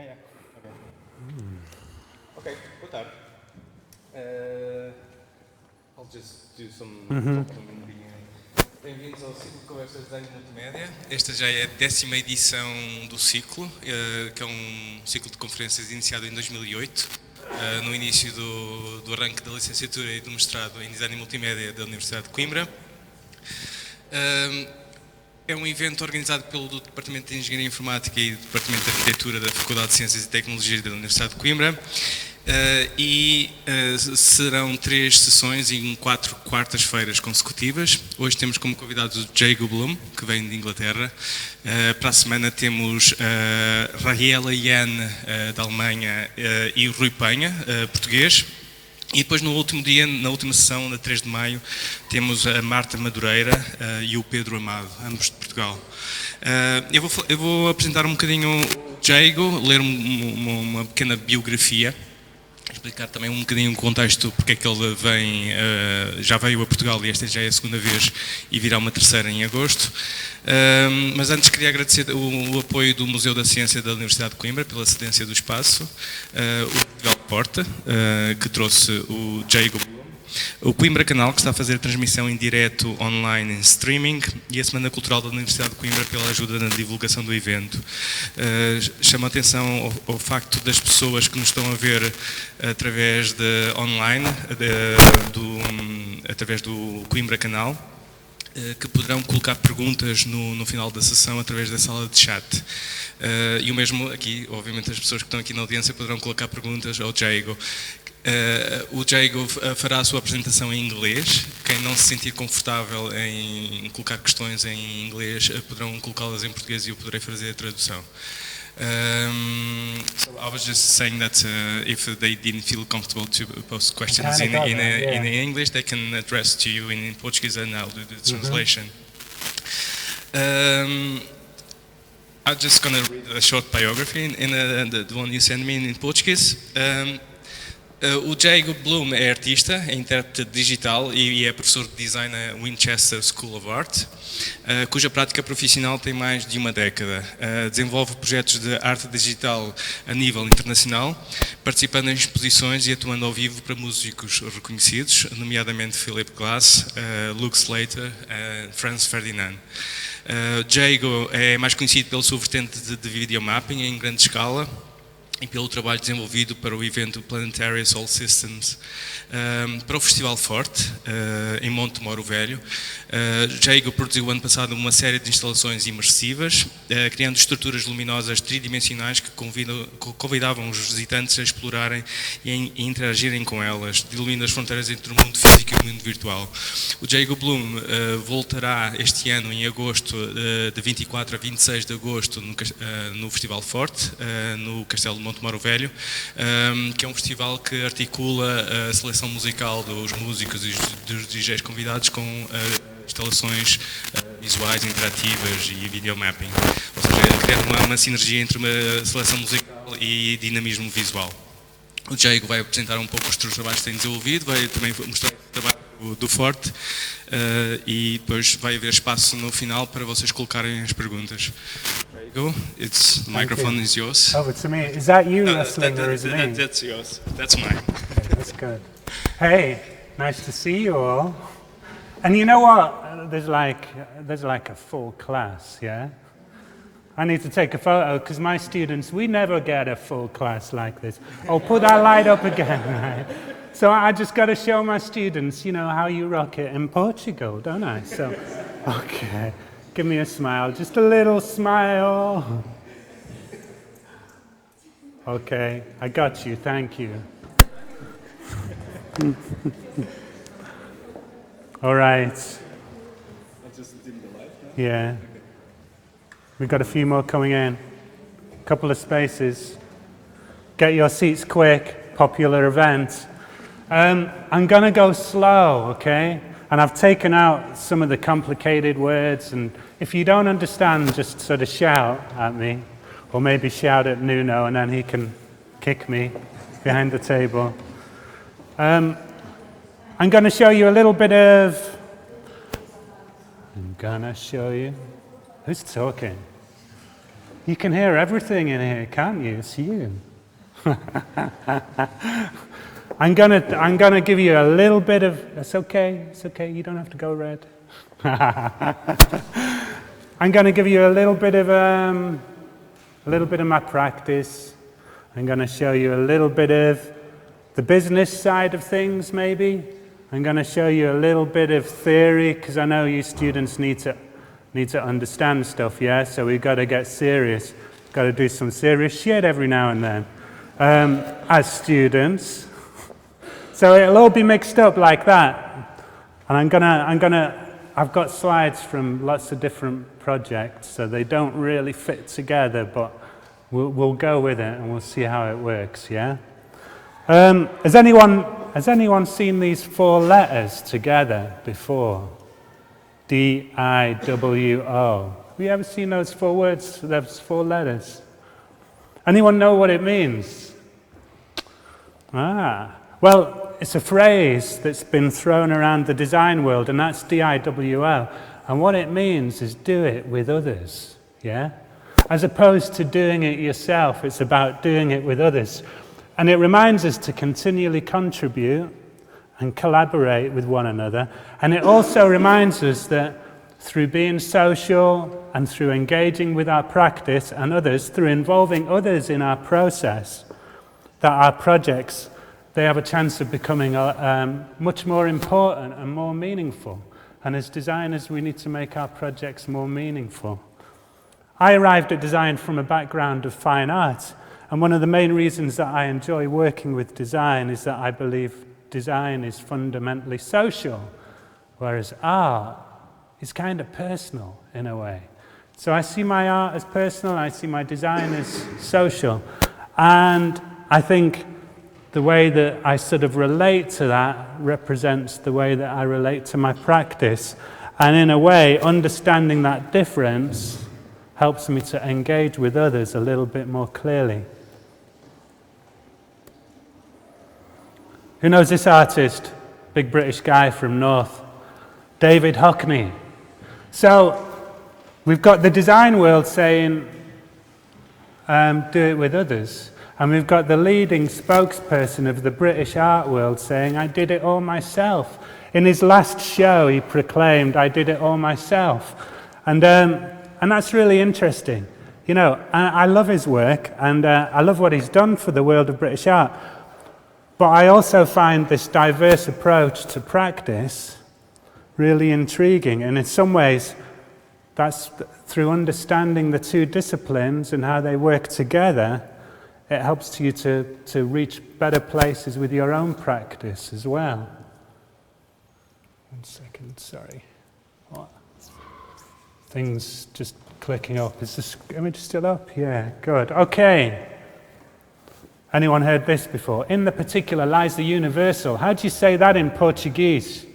yeah. Okay, boa tarde. I'll just do some talking in the beginning. Bem-vindos ao Ciclo de Conversas da Multimédia. Esta já é a 10ª edição do ciclo, que é um ciclo de conferências iniciado em 2008, no início do arranque da licenciatura e do mestrado em Design e Multimédia da Universidade de Coimbra. É um evento organizado pelo Departamento de Engenharia Informática e do Departamento de Arquitetura da Faculdade de Ciências e Tecnologias da Universidade de Coimbra. Serão 3 sessões em 4 quartas-feiras consecutivas. Hoje temos como convidados o Jago Bloom, que vem de Inglaterra. Para a semana temos Rahiela Jan, da Alemanha, e o Rui Penha, português. E depois no último dia, na última sessão, na 3 de maio, temos a Marta Madureira e o Pedro Amado, ambos de Portugal. Eu vou apresentar um bocadinho o Jago, ler uma pequena biografia, explicar também um bocadinho o contexto, porque é que ele já veio a Portugal e esta já é a segunda vez e virá uma terceira em agosto. Mas antes queria agradecer o apoio do Museu da Ciência da Universidade de Coimbra pela cedência do espaço, o Portugal Porta, que trouxe o Jago, o Coimbra Canal, que está a fazer a transmissão em direto online em streaming, e a Semana Cultural da Universidade de Coimbra pela ajuda na divulgação do evento. Chamo a atenção ao facto das pessoas que nos estão a ver através de online, através do Coimbra Canal, que poderão colocar perguntas no final da sessão através da sala de chat. E o mesmo aqui, obviamente as pessoas que estão aqui na audiência poderão colocar perguntas ao Jago. O Jago fará a sua apresentação em inglês. Quem não se sentir confortável em colocar questões em inglês, poderão colocá-las em português e eu poderei fazer a tradução. So I was just saying that if they didn't feel comfortable to post questions in English, they can address to you in Portuguese, and I'll do the translation. I'm just going to read a short biography in the one you sent me in Portuguese. O Jago Bloom é artista, é intérprete digital e é professor de design na Winchester School of Art, cuja prática profissional tem mais de uma década. Desenvolve projetos de arte digital a nível internacional, participando em exposições e atuando ao vivo para músicos reconhecidos, nomeadamente Philip Glass, Luke Slater e Franz Ferdinand. Jago é mais conhecido pela sua vertente de videomapping em grande escala e pelo trabalho desenvolvido para o evento Planetary Soul Systems, para o Festival Forte, em Monte Moro Velho. Jago produziu ano passado uma série de instalações imersivas, criando estruturas luminosas tridimensionais que convidavam os visitantes a explorarem e interagirem com elas, diluindo as fronteiras entre o mundo físico e o mundo virtual. O Jago Bloom voltará este ano, em agosto, de 24 a 26 de agosto, no Festival Forte, no Castelo de Monte Moro Velho, que é um festival que articula a seleção musical dos músicos e dos DJs convidados com instalações visuais, interativas e videomapping. Ou seja, criar uma sinergia entre uma seleção musical e dinamismo visual. O Jago vai apresentar um pouco os trabalhos que tem desenvolvido, vai também mostrar o trabalho do Forte e depois vai haver espaço no final para vocês colocarem as perguntas. Jago, the microphone is yours. Oh, it's me. Is that you wrestling or is it me? That's yours. That's mine. Okay, that's good. Hey, nice to see you all. And you know what? There's like a full class, yeah? I need to take a photo because my students, we never get a full class like this. Oh, put that light up again, right? So I just got to show my students, how you rock it in Portugal, don't I? So, okay, give me a smile, just a little smile. Okay, I got you, thank you. All right. Yeah. We've got a few more coming in. A couple of spaces. Get your seats quick. Popular event. I'm going to go slow, okay? And I've taken out some of the complicated words, and if you don't understand, just sort of shout at me, or maybe shout at Nuno, and then he can kick me behind the table. I'm going to show you a little bit of... I'm going to show you... Who's talking? You can hear everything in here, can't you? It's you. I'm gonna give you a little bit of. It's okay. You don't have to go red. I'm gonna give you a little bit of my practice. I'm gonna show you a little bit of the business side of things, maybe. I'm gonna show you a little bit of theory, because I know you students need to understand stuff, yeah? So we've got to get serious. Got to do some serious shit every now and then as students. So it'll all be mixed up like that. And I've got slides from lots of different projects, so they don't really fit together, but we'll go with it and we'll see how it works, yeah? Has anyone seen these 4 letters together before? D-I-W-O. Have you ever seen those 4 words, those 4 letters? Anyone know what it means? Well, it's a phrase that's been thrown around the design world, and that's D-I-W-O. And what it means is do it with others, yeah? As opposed to doing it yourself, it's about doing it with others. And it reminds us to continually contribute and collaborate with one another. And it also reminds us that through being social and through engaging with our practice and others, through involving others in our process, that our projects, they have a chance of becoming much more important and more meaningful. And as designers, we need to make our projects more meaningful. I arrived at design from a background of fine art, and one of the main reasons that I enjoy working with design is that I believe design is fundamentally social, whereas art is kind of personal in a way. So I see my art as personal, I see my design as social, and I think the way that I sort of relate to that represents the way that I relate to my practice, and in a way, understanding that difference helps me to engage with others a little bit more clearly. Who knows this artist? Big British guy from North, David Hockney. So we've got the design world saying, do it with others. And we've got the leading spokesperson of the British art world saying, I did it all myself. In his last show, he proclaimed, I did it all myself. And that's really interesting. You know, I love his work, and I love what he's done for the world of British art. But I also find this diverse approach to practice really intriguing. And in some ways, that's through understanding the 2 disciplines and how they work together, it helps you to reach better places with your own practice as well. 1 second, sorry. What? Things just clicking up. Is this image still up? Yeah, good. Okay. Anyone heard this before? In the particular lies the universal. How do you say that in Portuguese?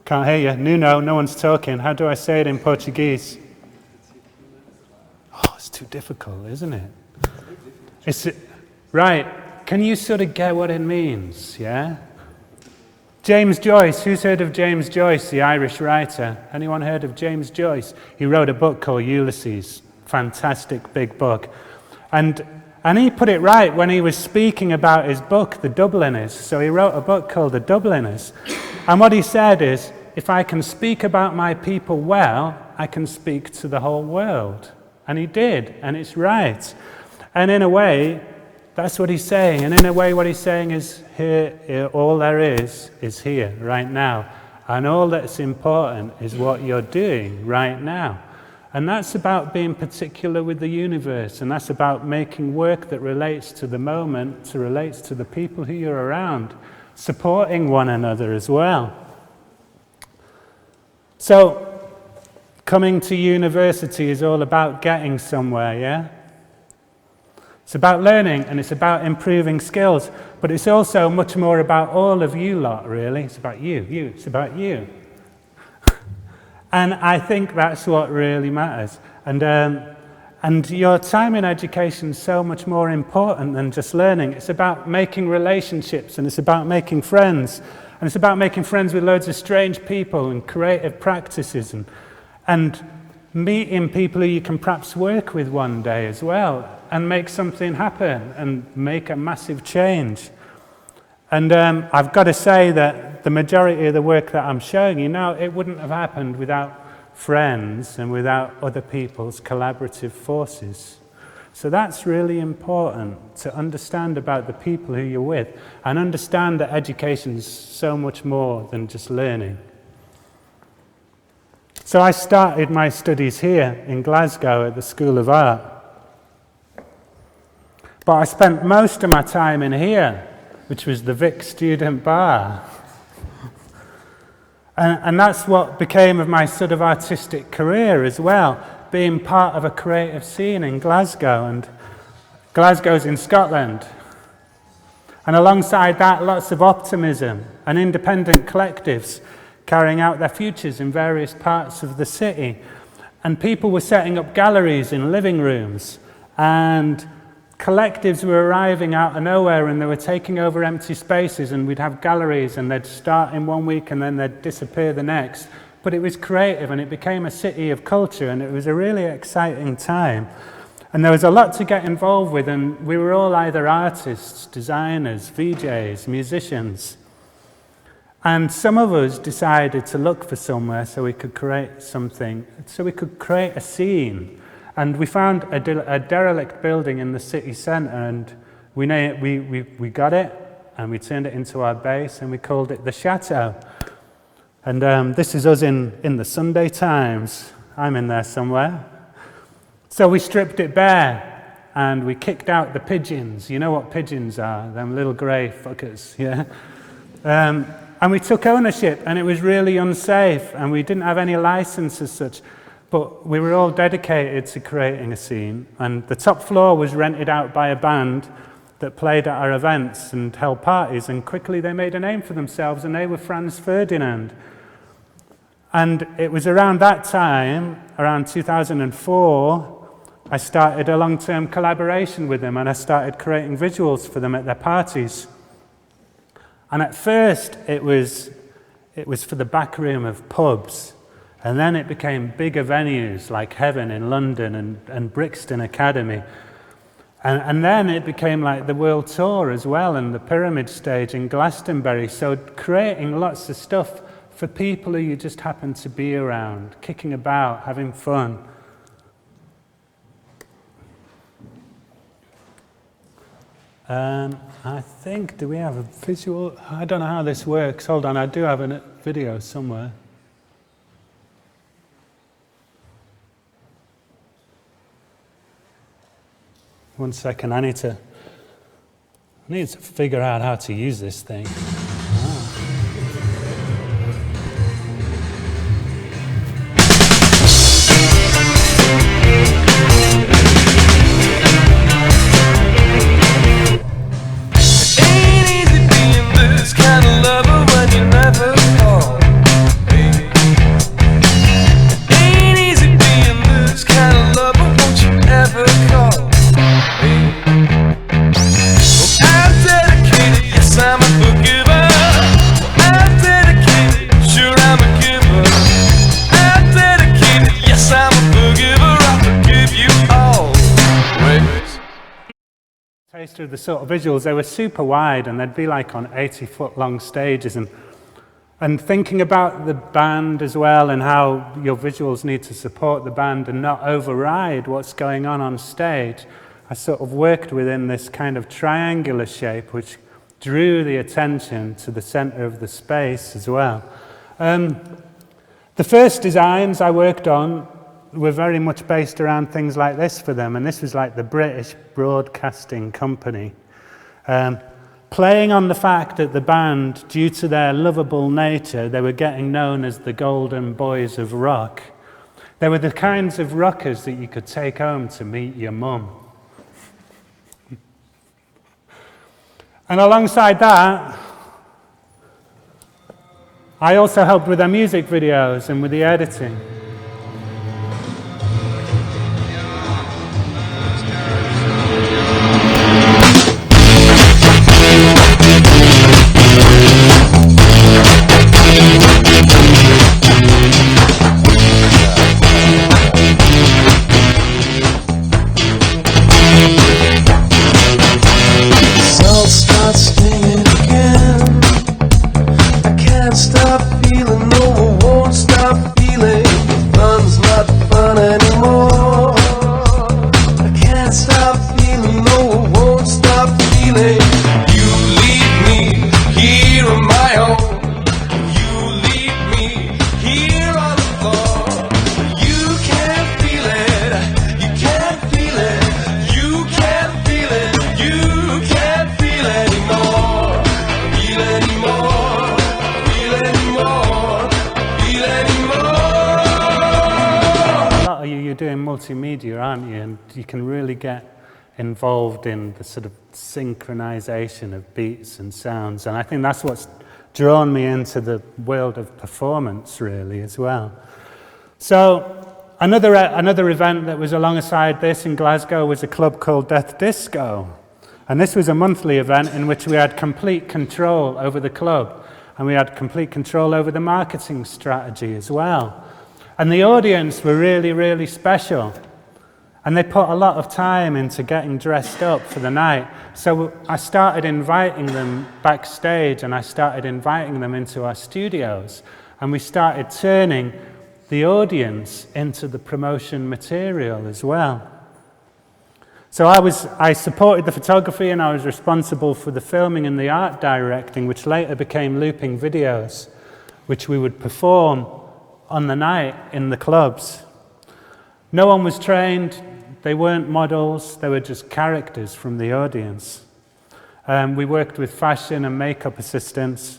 Can't hear you. Nuno, no one's talking. How do I say it in Portuguese? Oh, it's too difficult, isn't it? Right. Can you sort of get what it means? Yeah? James Joyce. Who's heard of James Joyce, the Irish writer? Anyone heard of James Joyce? He wrote a book called Ulysses. Fantastic big book. And he put it right when he was speaking about his book, The Dubliners. So he wrote a book called The Dubliners. And what he said is, if I can speak about my people well, I can speak to the whole world. And he did, and it's right. And in a way, that's what he's saying. And in a way, what he's saying is, here all there is here, right now. And all that's important is what you're doing right now. And that's about being particular with the universe, and that's about making work that relates to the moment, relates to the people who you're around, supporting one another as well. So, coming to university is all about getting somewhere, yeah? It's about learning, and it's about improving skills, but it's also much more about all of you lot, really. It's about you, it's about you. And I think that's what really matters. And your time in education is so much more important than just learning. It's about making relationships, and it's about making friends. And it's about making friends with loads of strange people and creative practices. And meeting people who you can perhaps work with one day as well and make something happen and make a massive change. And I've got to say that the majority of the work that I'm showing you now, it wouldn't have happened without friends and without other people's collaborative forces. So that's really important to understand about the people who you're with and understand that education is so much more than just learning. So I started my studies here in Glasgow at the School of Art. But I spent most of my time in here, which was the Vic Student Bar. And that's what became of my sort of artistic career as well, being part of a creative scene in Glasgow, and Glasgow's in Scotland. And alongside that, lots of optimism and independent collectives carrying out their futures in various parts of the city. And people were setting up galleries in living rooms, and collectives were arriving out of nowhere and they were taking over empty spaces, and we'd have galleries and they'd start in one week and then they'd disappear the next. But it was creative and it became a city of culture, and it was a really exciting time. And there was a lot to get involved with, and we were all either artists, designers, VJs, musicians. And some of us decided to look for somewhere so we could create something, so we could create a scene. And we found a derelict building in the city centre, and we got it, and we turned it into our base, and we called it the Chateau. And this is us in the Sunday Times. I'm in there somewhere. So we stripped it bare, and we kicked out the pigeons. You know what pigeons are? Them little grey fuckers, yeah? And we took ownership, and it was really unsafe, and we didn't have any license as such. But we were all dedicated to creating a scene, and the top floor was rented out by a band that played at our events and held parties, and quickly they made a name for themselves, and they were Franz Ferdinand. And it was around that time, around 2004, I started a long-term collaboration with them, and I started creating visuals for them at their parties. And at first it was for the back room of pubs. And then it became bigger venues like Heaven in London and Brixton Academy. And then it became like the world tour as well, and the Pyramid Stage in Glastonbury. So creating lots of stuff for people who you just happen to be around, kicking about, having fun. I think, do we have a visual? I don't know how this works. Hold on, I do have a video somewhere. One second, I need to figure out how to use this thing. Of the sort of visuals, they were super wide, and they'd be like on 80-foot long stages, and thinking about the band as well, and how your visuals need to support the band and not override what's going on stage. I sort of worked within this kind of triangular shape which drew the attention to the center of the space as well. The first designs I worked on were very much based around things like this for them, and this was like the British Broadcasting Company, playing on the fact that the band, due to their lovable nature, they were getting known as the Golden Boys of Rock. They were the kinds of rockers that you could take home to meet your mum. And alongside that, I also helped with their music videos and with the editing. feeling. You leave me here on my own. You leave me here on the floor. You can't feel it. You can't feel it. You can't feel it. You can't feel anymore. Feel anymore. Feel anymore. Feel anymore. A lot of you, you're doing multimedia, aren't you? And you can really get involved in the sort of synchronization of beats and sounds. And I think that's what's drawn me into the world of performance, really, as well. So another event that was alongside this in Glasgow was a club called Death Disco. And this was a monthly event in which we had complete control over the club. And we had complete control over the marketing strategy as well. And the audience were really, really special. And they put a lot of time into getting dressed up for the night. So I started inviting them backstage, and I started inviting them into our studios. And we started turning the audience into the promotion material as well. So I supported the photography, and I was responsible for the filming and the art directing, which later became looping videos, which we would perform on the night in the clubs. No one was trained. They weren't models, they were just characters from the audience. We worked with fashion and makeup assistants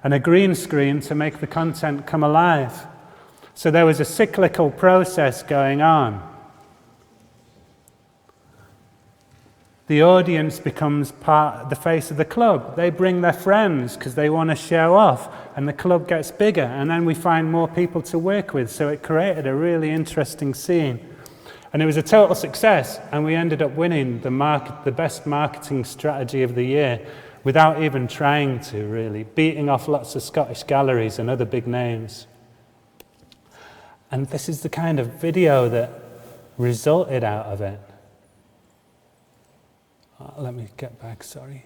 and a green screen to make the content come alive. So there was a cyclical process going on. The audience becomes the face of the club. They bring their friends because they want to show off, and the club gets bigger, and then we find more people to work with. So it created a really interesting scene. And it was a total success, and we ended up winning the best marketing strategy of the year without even trying to, really, beating off lots of Scottish galleries and other big names. And this is the kind of video that resulted out of it. Let me get back, sorry.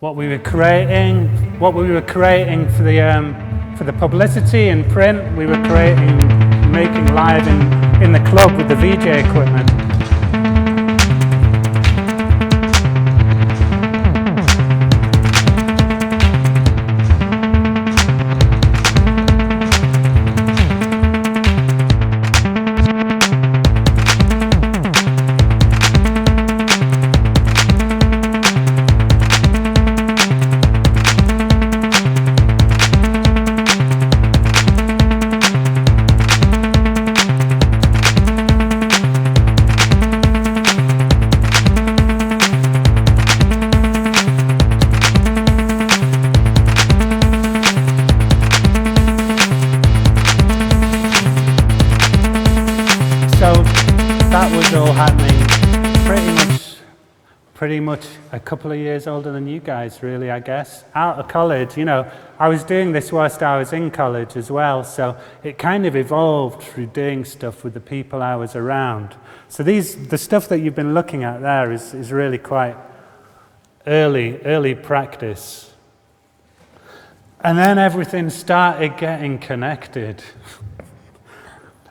What we were creating for the publicity and print, we were making live in the club with the VJ equipment. That was all happening pretty much a couple of years older than you guys, really, I guess. Out of college, you know, I was doing this whilst I was in college as well, so it kind of evolved through doing stuff with the people I was around. So the stuff that you've been looking at there is really quite early practice. And then everything started getting connected.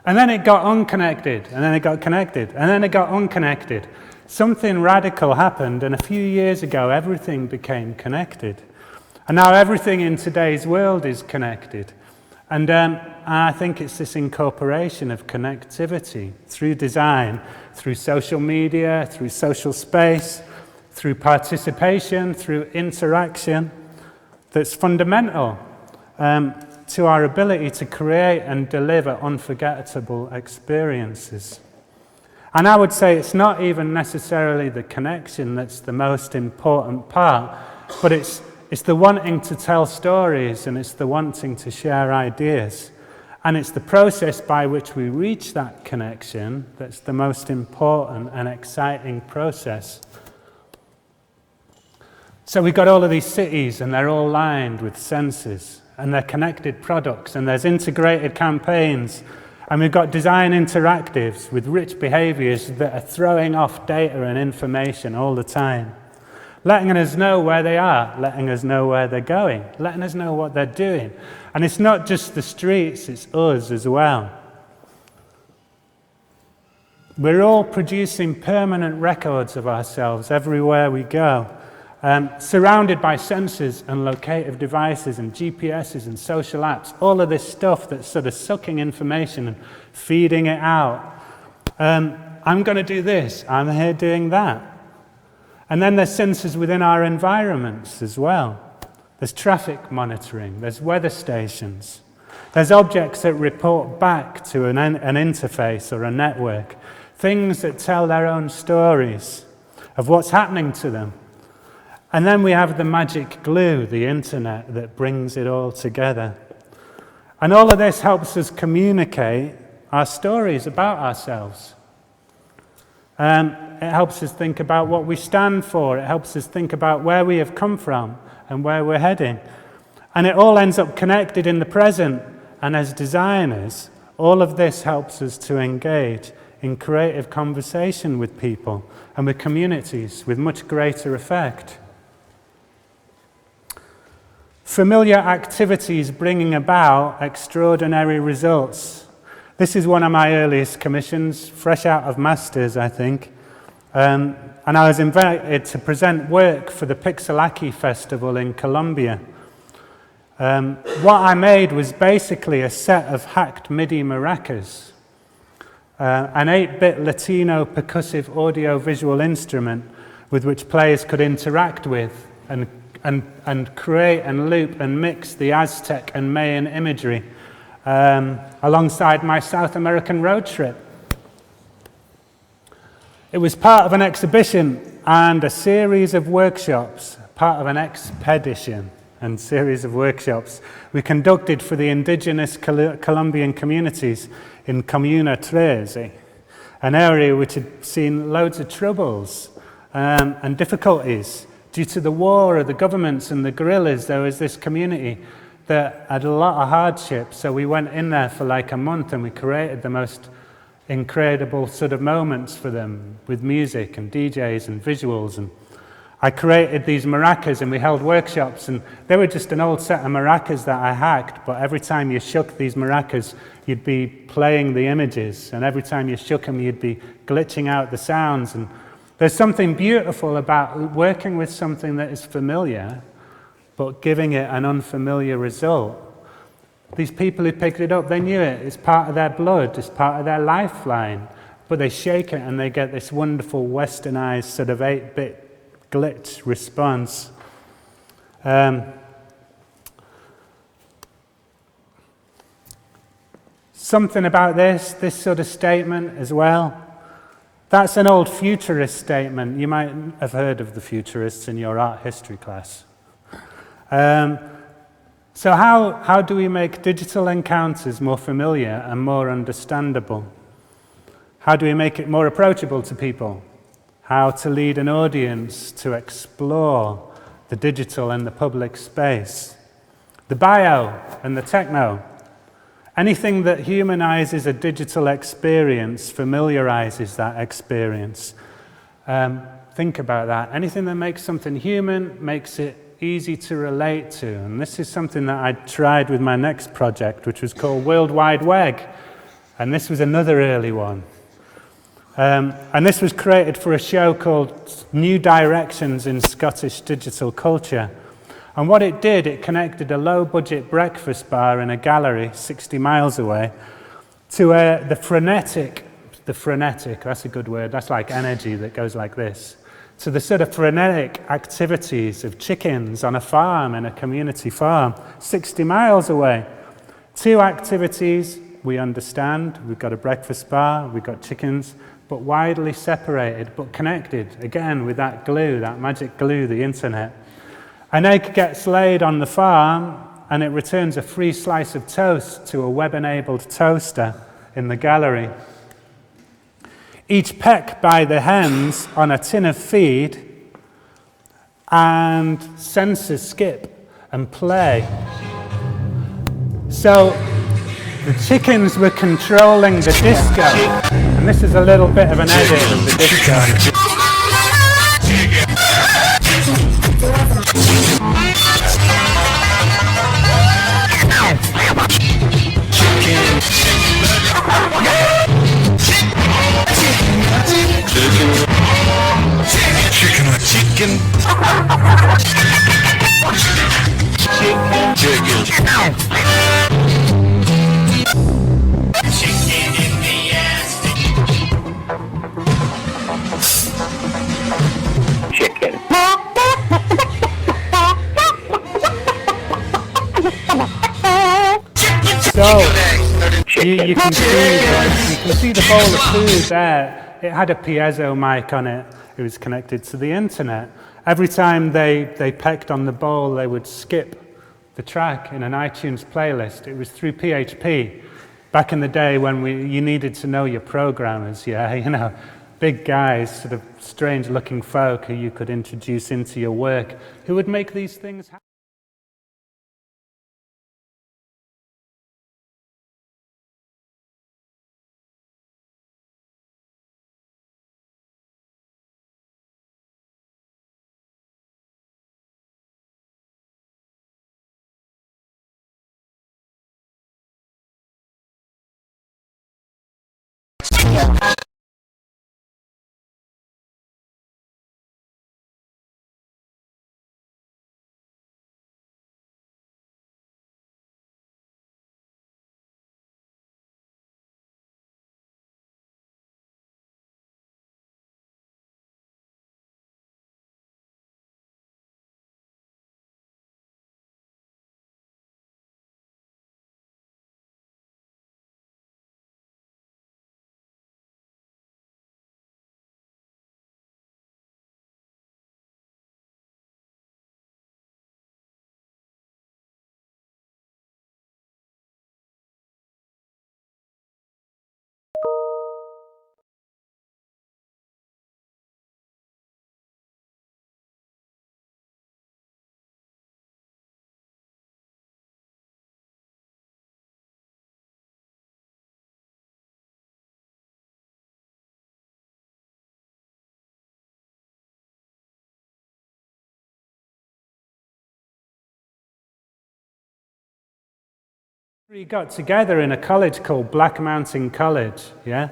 And then it got unconnected, and then it got connected, and then it got unconnected. something radical happened, and a few years ago everything became connected. And now everything in today's world is connected. And I think it's this incorporation of connectivity through design, through social media, through social space, through participation, through interaction, that's fundamental to our ability to create and deliver unforgettable experiences. And I would say it's not even necessarily the connection that's the most important part, but it's the wanting to tell stories, and it's the wanting to share ideas. And it's the process by which we reach that connection that's the most important and exciting process. So we've got all of these cities, and they're all lined with sensors, and they're connected products, and there's integrated campaigns, and we've got design interactives with rich behaviors that are throwing off data and information all the time, letting us know where they are, letting us know where they're going, letting us know what they're doing. And it's not just the streets, it's us as well. We're all producing permanent records of ourselves everywhere we go, surrounded by sensors and locative devices and GPSs and social apps, all of this stuff that's sort of sucking information and feeding it out. I'm going to do this, I'm here doing that. And then there's sensors within our environments as well. There's traffic monitoring, there's weather stations, there's objects that report back to an interface or a network, things that tell their own stories of what's happening to them. And then we have the magic glue, the internet, that brings it all together. And all of this helps us communicate our stories about ourselves. It helps us think about what we stand for. It helps us think about where we have come from and where we're heading. And it all ends up connected in the present. And as designers, all of this helps us to engage in creative conversation with people and with communities with much greater effect. Familiar activities bringing about extraordinary results. This is one of my earliest commissions, fresh out of Masters, I think. And I was invited to present work for the Pixelaki Festival in Colombia. What I made was basically a set of hacked MIDI maracas, an 8-bit Latino percussive audio-visual instrument with which players could interact with and create and loop and mix the Aztec and Mayan imagery alongside my South American road trip. It was part of an exhibition and a series of workshops, part of an expedition and series of workshops we conducted for the indigenous Colombian communities in Comuna 13, an area which had seen loads of troubles and difficulties. Due to the war of the governments and the guerrillas, there was this community that had a lot of hardship. So we went in there for like a month and we created the most incredible sort of moments for them with music and DJs and visuals. And I created these maracas and we held workshops, and they were just an old set of maracas that I hacked, but every time you shook these maracas, you'd be playing the images, and every time you shook them, you'd be glitching out the sounds. And there's something beautiful about working with something that is familiar, but giving it an unfamiliar result. These people who picked it up, they knew it. It's part of their blood. It's part of their lifeline. But they shake it and they get this wonderful westernized sort of 8-bit glitch response. Something about this sort of statement as well. That's an old futurist statement. You might have heard of the futurists in your art history class. So how do we make digital encounters more familiar and more understandable? How do we make it more approachable to people? How to lead an audience to explore the digital and the public space? The bio and the techno. Anything that humanizes a digital experience familiarizes that experience. Think about that. Anything that makes something human makes it easy to relate to. And this is something that I tried with my next project, which was called World Wide Weg. And this was another early one. And this was created for a show called New Directions in Scottish Digital Culture. And what it did, it connected a low-budget breakfast bar in a gallery 60 miles away to the frenetic, that's a good word, that's like energy that goes like this, to the sort of frenetic activities of chickens on a farm, in a community farm, 60 miles away. Two activities, we understand, we've got a breakfast bar, we've got chickens, but widely separated, but connected, again, with that glue, that magic glue, the internet. An egg gets laid on the farm, and it returns a free slice of toast to a web-enabled toaster in the gallery. Each peck by the hens on a tin of feed, and sensors skip and play. So the chickens were controlling the disco, and this is a little bit of an edit of the disco. So you can see the bowl of food there. It had a piezo mic on it. It was connected to the internet. Every time they pecked on the bowl, they would skip the track in an iTunes playlist. It was through PHP. Back in the day when you needed to know your programmers, big guys, sort of strange-looking folk who you could introduce into your work, who would make these things happen. We got together in a college called Black Mountain College, yeah?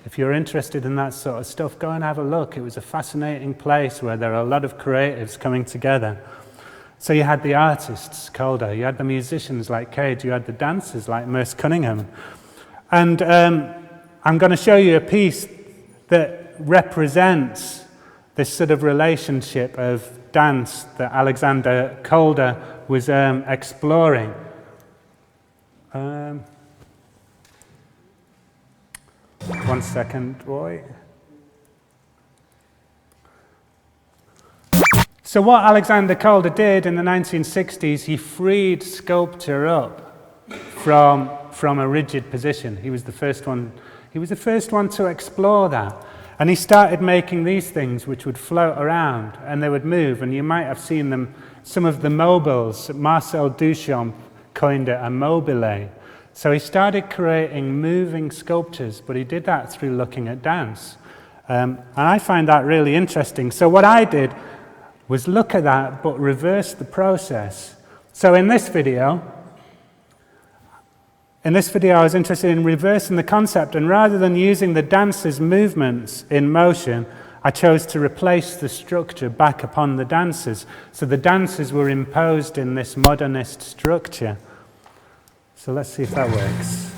If you're interested in that sort of stuff, go and have a look. It was a fascinating place where there are a lot of creatives coming together. So you had the artists, Calder, you had the musicians like Cage, you had the dancers like Merce Cunningham. And I'm going to show you a piece that represents this sort of relationship of dance that Alexander Calder was exploring. 1 second, Roy. So what Alexander Calder did in the 1960s, he freed sculpture up from a rigid position. He was the first one to explore that. And he started making these things which would float around and they would move. And you might have seen them, some of the mobiles. Marcel Duchamp coined it a mobile. So he started creating moving sculptures, but he did that through looking at dance. And I find that really interesting. So what I did was look at that, but reverse the process. So in this video, In this video, I was interested in reversing the concept, and rather than using the dancers' movements in motion, I chose to replace the structure back upon the dancers. So the dancers were imposed in this modernist structure. So let's see if that works.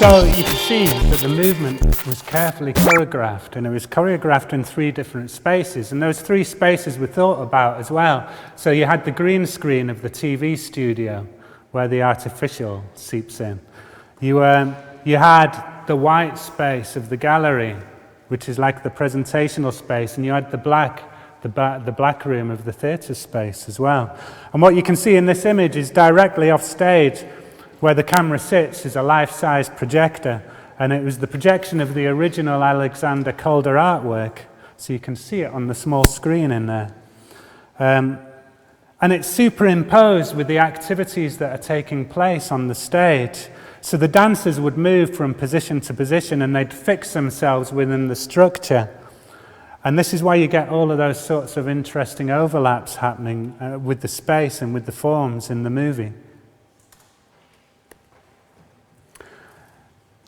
So you can see that the movement was carefully choreographed, and it was choreographed in 3 different spaces, and those 3 spaces were thought about as well. So you had the green screen of the TV studio where the artificial seeps in. You had the white space of the gallery, which is like the presentational space, and you had the black room of the theatre space as well. And what you can see in this image is directly off stage, where the camera sits, is a life-size projector, and it was the projection of the original Alexander Calder artwork, so you can see it on the small screen in there. And it's superimposed with the activities that are taking place on the stage. So the dancers would move from position to position, and they'd fix themselves within the structure. And this is why you get all of those sorts of interesting overlaps happening with the space and with the forms in the movie.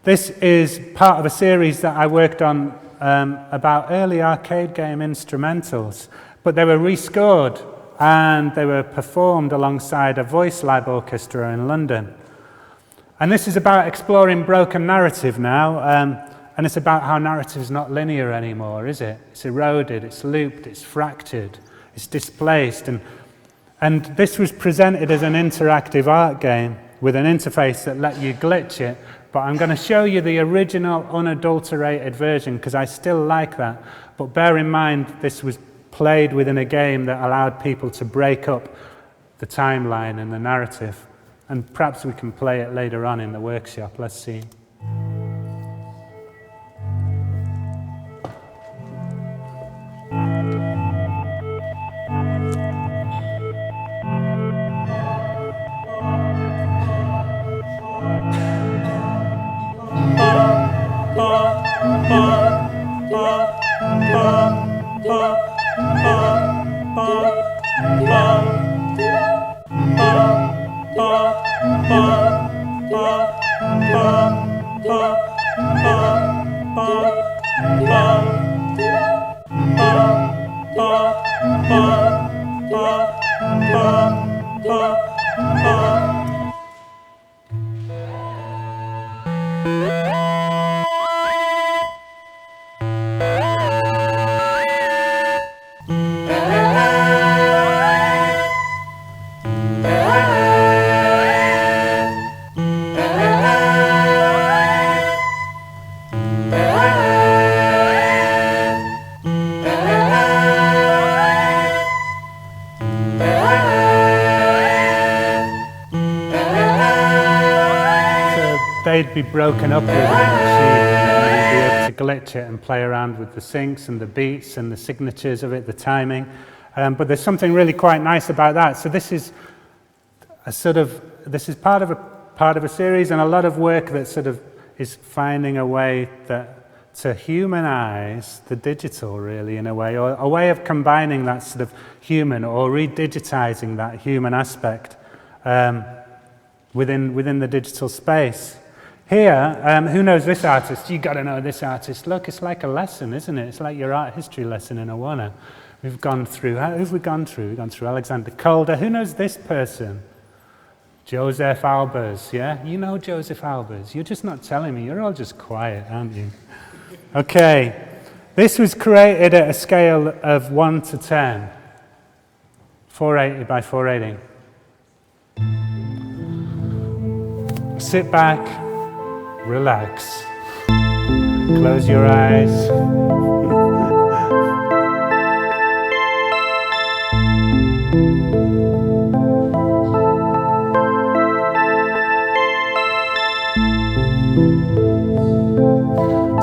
This is part of a series that I worked on about early arcade game instrumentals, but they were rescored and they were performed alongside a voice lab orchestra in London. And this is about exploring broken narrative now, and it's about how narrative is not linear anymore, is it? It's eroded, it's looped, it's fractured, it's displaced, and this was presented as an interactive art game with an interface that let you glitch it. But I'm going to show you the original unadulterated version because I still like that. But bear in mind, this was played within a game that allowed people to break up the timeline and the narrative. And perhaps we can play it later on in the workshop. Let's see. They'd be broken up within the machine, and you'd be able to glitch it and play around with the syncs and the beats and the signatures of it, the timing. But there's something really quite nice about that. So this is part of a series, and a lot of work that sort of is finding a way to humanize the digital, really, in a way, or a way of combining that sort of human or redigitizing that human aspect within the digital space. Here, who knows this artist? You got to know this artist. Look, it's like a lesson, isn't it? It's like your art history lesson in Awana. We've gone through, who have we gone through? We've gone through Alexander Calder. Who knows this person? Joseph Albers, yeah? You know Joseph Albers. You're just not telling me. You're all just quiet, aren't you? Okay. This was created at a scale of 1 to 10. 480 by 480. Sit back, relax, close your eyes.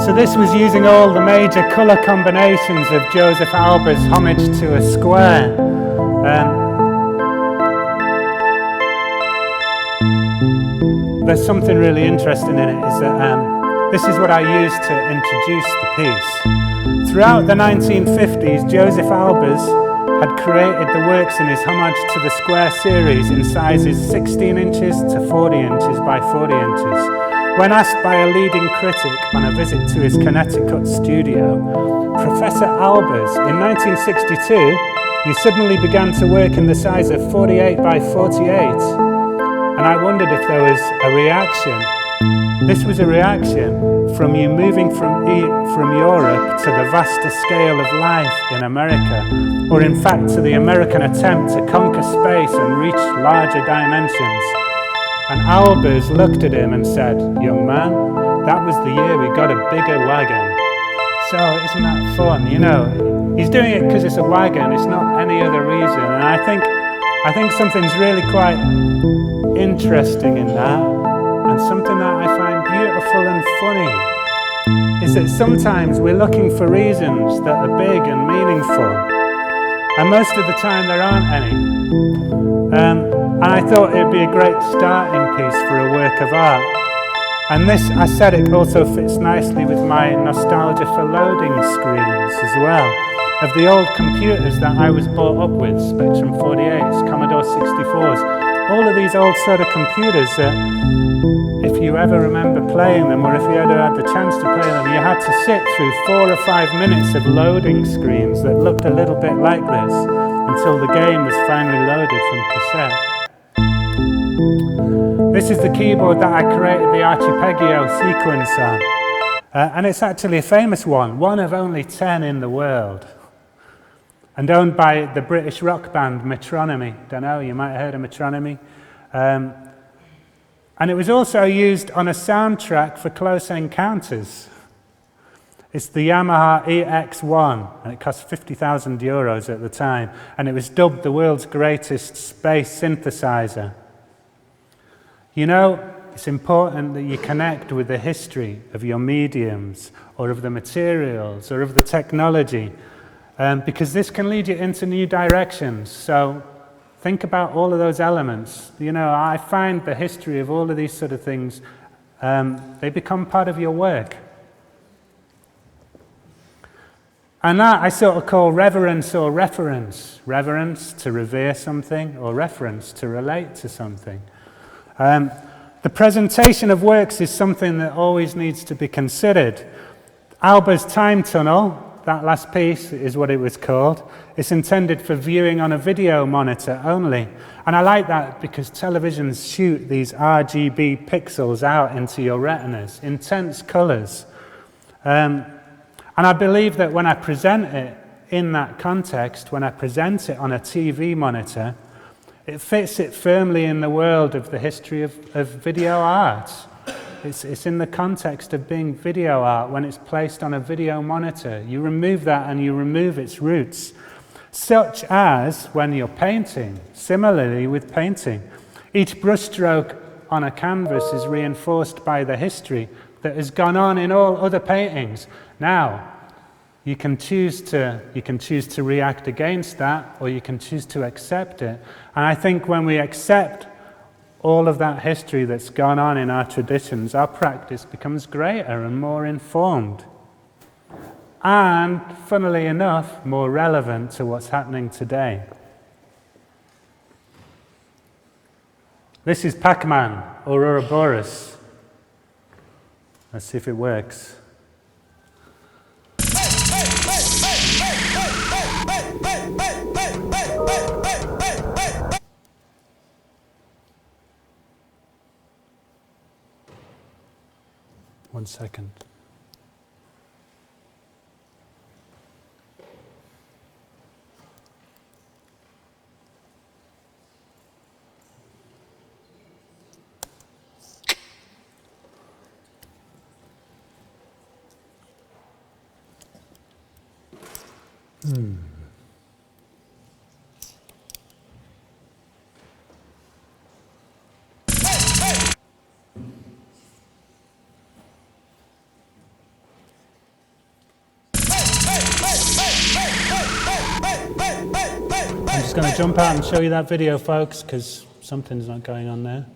So this was using all the major colour combinations of Joseph Albers' homage to a square. There's something really interesting in it, is that this is what I used to introduce the piece. Throughout the 1950s, Joseph Albers had created the works in his homage to the square series in sizes 16 inches to 40 inches by 40 inches. When asked by a leading critic on a visit to his Connecticut studio, Professor Albers, in 1962, he suddenly began to work in the size of 48 by 48, and I wondered if there was a reaction. This was a reaction from you moving from Europe to the vaster scale of life in America, or in fact to the American attempt to conquer space and reach larger dimensions. And Albers looked at him and said, "Young man, that was the year we got a bigger wagon." So isn't that fun? You know, he's doing it because it's a wagon, it's not any other reason. And I think something's really quite interesting in that, and something that I find beautiful and funny, is that sometimes we're looking for reasons that are big and meaningful, and most of the time there aren't any. And I thought it'd be a great starting piece for a work of art. And this aesthetic also fits nicely with my nostalgia for loading screens as well, of the old computers that I was brought up with, Spectrum 48s, Commodore 64s, all of these old sort of computers that, if you ever remember playing them, or if you ever had the chance to play them, you had to sit through 4 or 5 minutes of loading screens that looked a little bit like this, until the game was finally loaded from cassette. This is the keyboard that I created the arpeggio sequence on. And it's actually a famous one of only 10 in the world. And owned by the British rock band Metronomy. Don't know, you might have heard of Metronomy. And it was also used on a soundtrack for Close Encounters. It's the Yamaha EX1, and it cost €50,000 at the time. And it was dubbed the world's greatest space synthesizer. You know, it's important that you connect with the history of your mediums, or of the materials, or of the technology, because this can lead you into new directions. So think about all of those elements. You know, I find the history of all of these sort of things, they become part of your work. And that I sort of call reverence or reference. Reverence, to revere something, or reference, to relate to something. The presentation of works is something that always needs to be considered. Albers' Time Tunnel, that last piece is what it was called. It's intended for viewing on a video monitor only. And I like that because televisions shoot these RGB pixels out into your retinas, intense colours. And I believe that when I present it in that context, when I present it on a TV monitor, it fits it firmly in the world of the history of video art. It's in the context of being video art when it's placed on a video monitor. You remove that and you remove its roots, such as when you're painting. Similarly with painting, each brushstroke on a canvas is reinforced by the history that has gone on in all other paintings. Now, you can choose to react against that, or you can choose to accept it. And I think when we accept all of that history that's gone on in our traditions, our practice becomes greater and more informed. And, funnily enough, more relevant to what's happening today. This is Pac-Man, or Ouroboros. Let's see if it works. 1 second. I'm just going to jump out and show you that video, folks, because something's not going on there.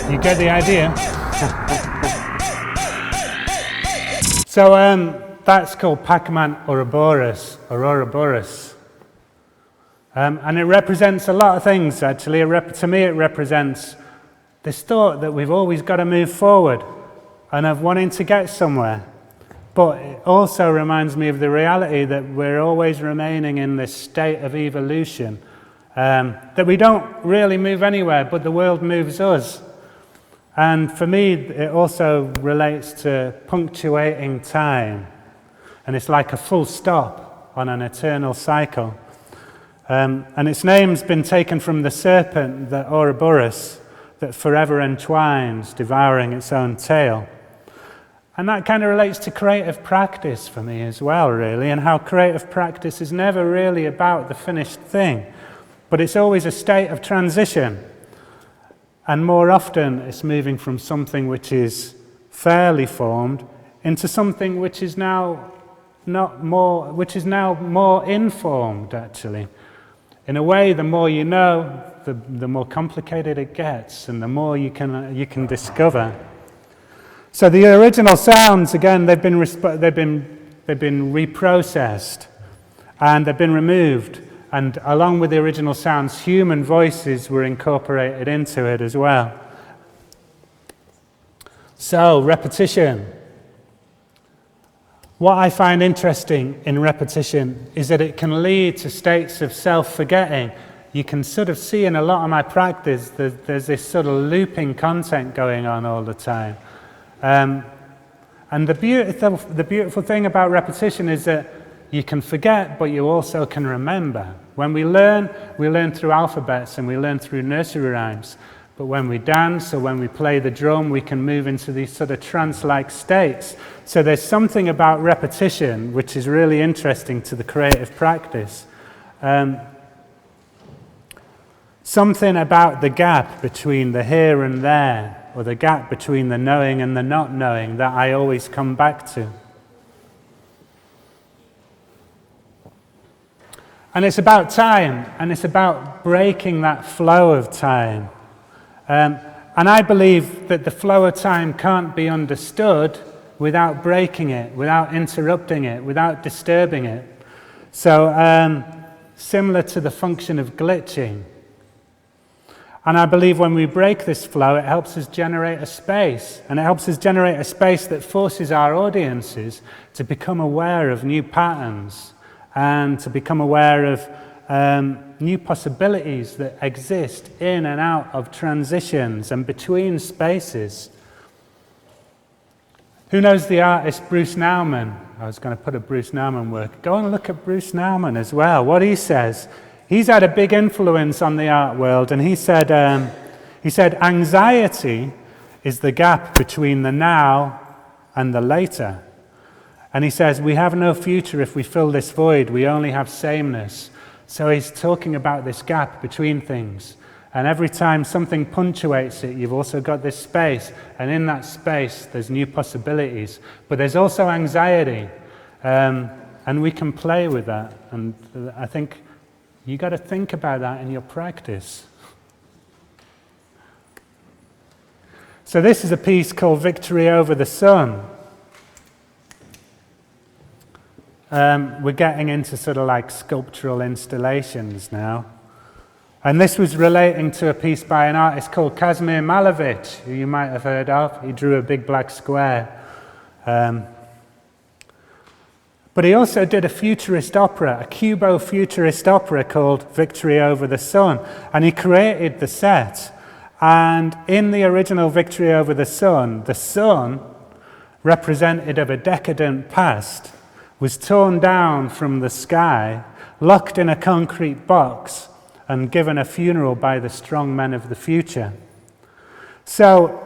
You get the idea? So that's called Pacman ouroboros, or ouroboros. And it represents a lot of things, actually. To me, it represents this thought that we've always got to move forward and of wanting to get somewhere. But it also reminds me of the reality that we're always remaining in this state of evolution, that we don't really move anywhere, but the world moves us. And for me, it also relates to punctuating time. And it's like a full stop on an eternal cycle. And its name's been taken from the serpent, the Ouroboros, that forever entwines, devouring its own tail. And that kind of relates to creative practice for me as well, really, and how creative practice is never really about the finished thing, but it's always a state of transition. And more often, it's moving from something which is fairly formed into something which is now more informed, actually. In a way, the more you know, the more complicated it gets, and the more you can discover. So the original sounds, again, they've been reprocessed, and they've been removed. And along with the original sounds, human voices were incorporated into it as well. So, repetition. What I find interesting in repetition is that it can lead to states of self-forgetting. You can sort of see in a lot of my practice that there's this sort of looping content going on all the time. And the beautiful thing about repetition is that you can forget, but you also can remember. When we learn through alphabets and we learn through nursery rhymes. But when we dance or when we play the drum, we can move into these sort of trance-like states. So there's something about repetition which is really interesting to the creative practice. Something about the gap between the here and there, or the gap between the knowing and the not knowing, that I always come back to. And it's about time, and it's about breaking that flow of time. And I believe that the flow of time can't be understood without breaking it, without interrupting it, without disturbing it. So, similar to the function of glitching. And I believe when we break this flow, it helps us generate a space. And it helps us generate a space that forces our audiences to become aware of new patterns, and to become aware of new possibilities that exist in and out of transitions and between spaces. Who knows the artist Bruce Nauman? I was going to put a Bruce Nauman work. Go and look at Bruce Nauman as well, what he says. He's had a big influence on the art world, and he said, anxiety is the gap between the now and the later. And he says, we have no future if we fill this void, we only have sameness. So he's talking about this gap between things. And every time something punctuates it, you've also got this space. And in that space, there's new possibilities. But there's also anxiety. And we can play with that. And I think you got to think about that in your practice. So this is a piece called Victory Over the Sun. We're getting into sort of like sculptural installations now. And this was relating to a piece by an artist called Kazimir Malevich, who you might have heard of. He drew a big black square. But he also did a futurist opera, a Cubo-futurist opera called Victory Over the Sun. And he created the set. And in the original Victory Over the sun, representative of a decadent past, was torn down from the sky, locked in a concrete box, and given a funeral by the strong men of the future. So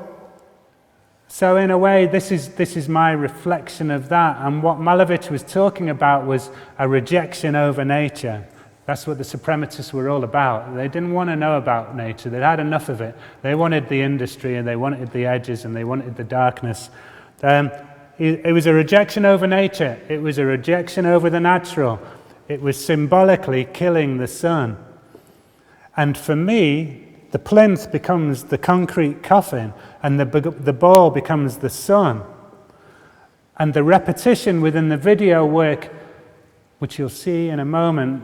in a way, this is my reflection of that. And what Malevich was talking about was a rejection over nature. That's what the suprematists were all about. They didn't want to know about nature. They'd had enough of it. They wanted the industry, and they wanted the edges, and they wanted the darkness. It was a rejection over nature. It was a rejection over the natural. It was symbolically killing the sun. And for me, the plinth becomes the concrete coffin, and the ball becomes the sun. And the repetition within the video work, which you'll see in a moment,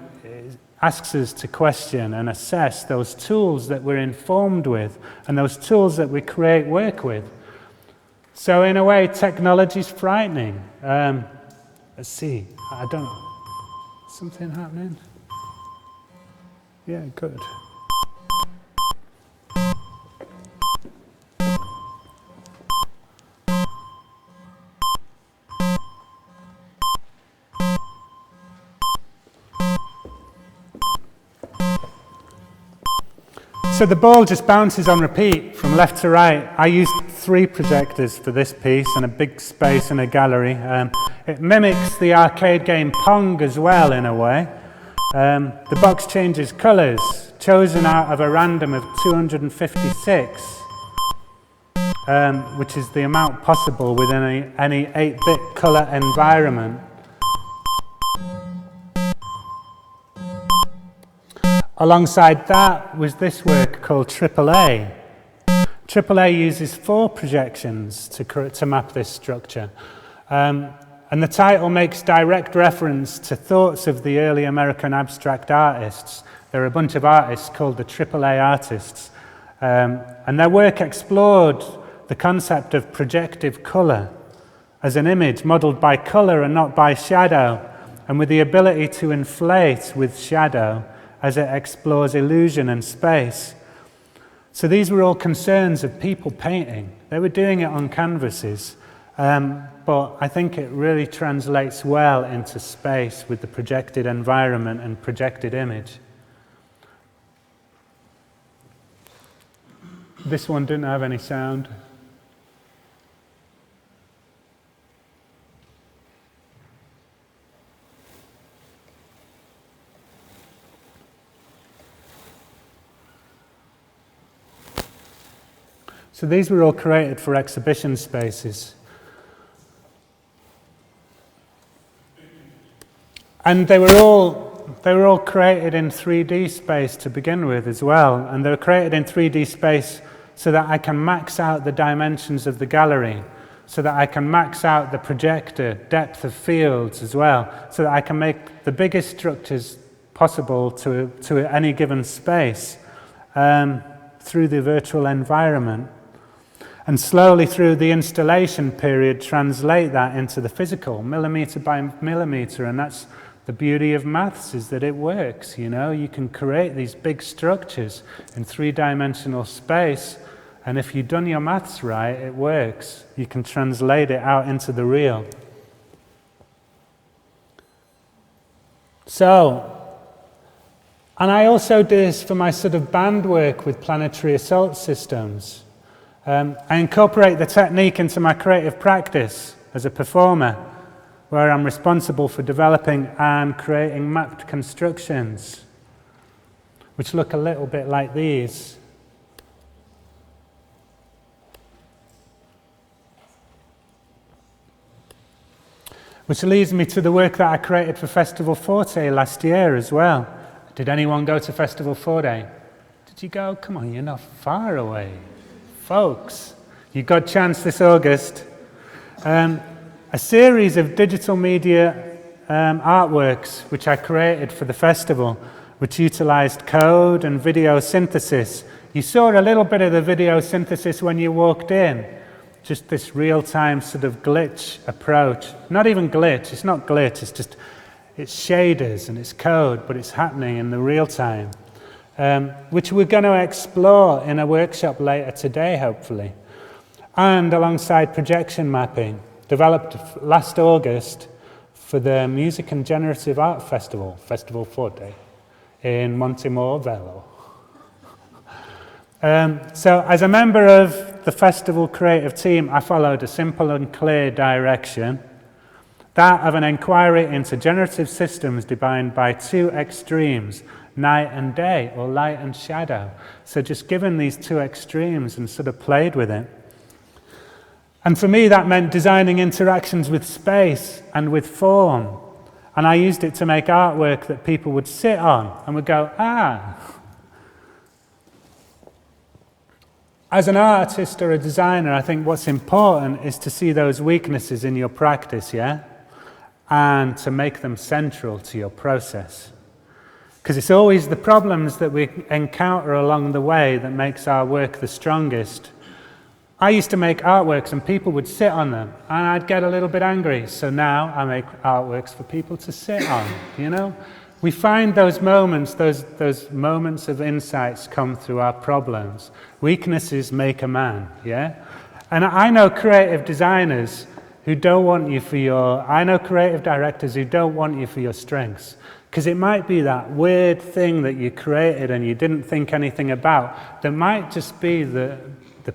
asks us to question and assess those tools that we're informed with and those tools that we create work with. So in a way, technology is frightening. Let's see, I don't know. Something happening? Yeah, good. So the ball just bounces on repeat from left to right. I used 3 projectors for this piece and a big space and a gallery. It mimics the arcade game Pong as well in a way. The box changes colours, chosen out of a random of 256, which is the amount possible within any 8-bit colour environment. Alongside that was this work called AAA. AAA uses 4 projections to map this structure. And the title makes direct reference to thoughts of the early American abstract artists. There are a bunch of artists called the AAA artists. And their work explored the concept of projective colour as an image modelled by colour and not by shadow, and with the ability to inflate with shadow as it explores illusion and space. So these were all concerns of people painting. They were doing it on canvases, but I think it really translates well into space with the projected environment and projected image. This one didn't have any sound. So these were all created for exhibition spaces. And they were all created in 3D space to begin with as well. And they were created in 3D space so that I can max out the dimensions of the gallery, so that I can max out the projector depth of fields as well, so that I can make the biggest structures possible to any given space through the virtual environment. And slowly through the installation period, translate that into the physical, millimetre by millimetre, and that's The beauty of maths is that it works, you know. You can create these big structures in three-dimensional space, and if you've done your maths right, it works. You can translate it out into the real. So, and I also do this for my sort of band work with planetary assault systems. I incorporate the technique into my creative practice as a performer, where I'm responsible for developing and creating mapped constructions, which look a little bit like these. Which leads me to the work that I created for Festival Forte last year as well. Did anyone go to Festival Forte? Did you go? Come on, you're not far away. Folks, you got a chance this August. A series of digital media artworks which I created for the festival, which utilized code and video synthesis. You saw a little bit of the video synthesis when you walked in. Just this real-time sort of glitch approach. Not even glitch, it's not glitch, it's shaders and it's code, but it's happening in the real time. Which we're going to explore in a workshop later today, hopefully. And alongside projection mapping, developed last August for the Music and Generative Art Festival, Festival Forte, in Montemor-Velo. So as a member of the festival creative team, I followed a simple and clear direction, that of an inquiry into generative systems defined by two extremes, night and day, or light and shadow. So just given these two extremes and sort of played with it. And for me, that meant designing interactions with space and with form. And I used it to make artwork that people would sit on and would go, ah. As an artist or a designer, I think what's important is to see those weaknesses in your practice, yeah? And to make them central to your process. Because it's always the problems that we encounter along the way that makes our work the strongest. I used to make artworks and people would sit on them and I'd get a little bit angry. So now I make artworks for people to sit on, you know? We find those moments, those moments of insights come through our problems. Weaknesses make a man, yeah? And I know creative designers who don't want you for I know creative directors who don't want you for your strengths. Because it might be that weird thing that you created and you didn't think anything about, that might just be the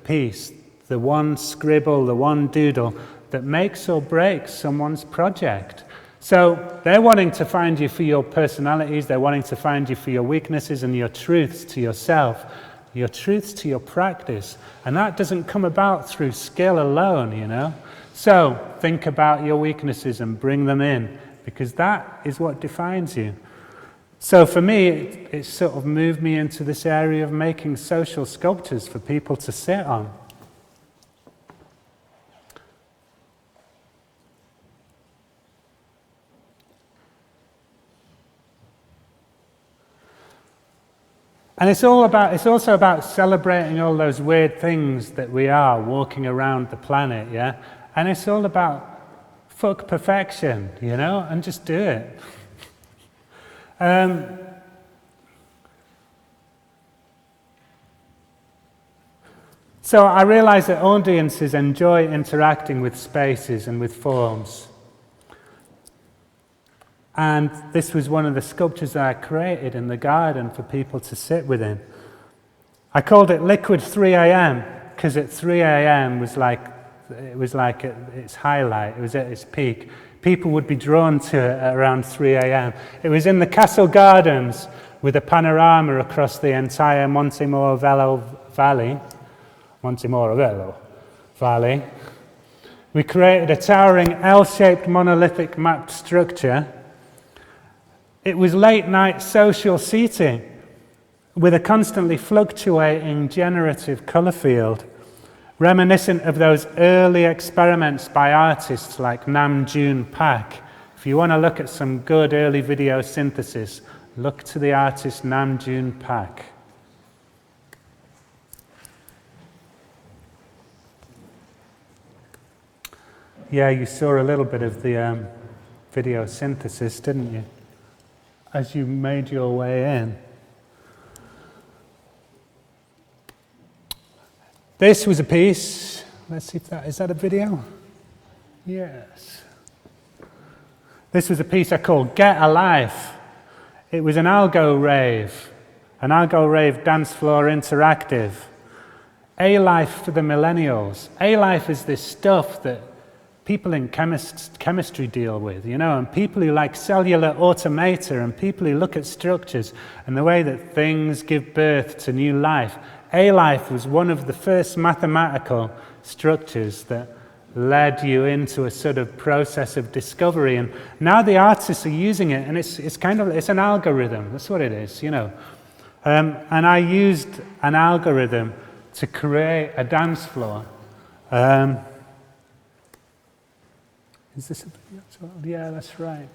piece, the one scribble, the one doodle that makes or breaks someone's project. So they're wanting to find you for your personalities, they're wanting to find you for your weaknesses and your truths to yourself, your truths to your practice. And that doesn't come about through skill alone, you know. So think about your weaknesses and bring them in, because that is what defines you. So for me, it sort of moved me into this area of making social sculptures for people to sit on. And it's also about celebrating all those weird things that we are walking around the planet, yeah? And it's all about fuck perfection, you know, and just do it. So I realize that audiences enjoy interacting with spaces and with forms. And this was one of the sculptures that I created in the garden for people to sit within. I called it Liquid 3 a.m. because at 3 a.m. it was like at its highlight, it was at its peak. People would be drawn to it at around 3 a.m. It was in the castle gardens with a panorama across the entire Montemor-Velo Valley. We created a towering L-shaped monolithic mapped structure. It was late night social seating with a constantly fluctuating generative colour field, reminiscent of those early experiments by artists like Nam June Pak. If you want to look at some good early video synthesis, look to the artist Nam June Pak. Yeah, you saw a little bit of the video synthesis, didn't you? as you made your way in. This was a piece, let's see if is that a video? Yes. This was a piece I called Get a Life. It was an algo rave dance floor interactive. A-Life for the millennials. A-Life is this stuff that people in chemistry deal with, you know, and people who like cellular automata and people who look at structures and the way that things give birth to new life. A-Life was one of the first mathematical structures that led you into a sort of process of discovery, and now the artists are using it, and it's an algorithm. That's what it is, you know. And I used an algorithm to create a dance floor. Is this a video as well? Yeah, that's right.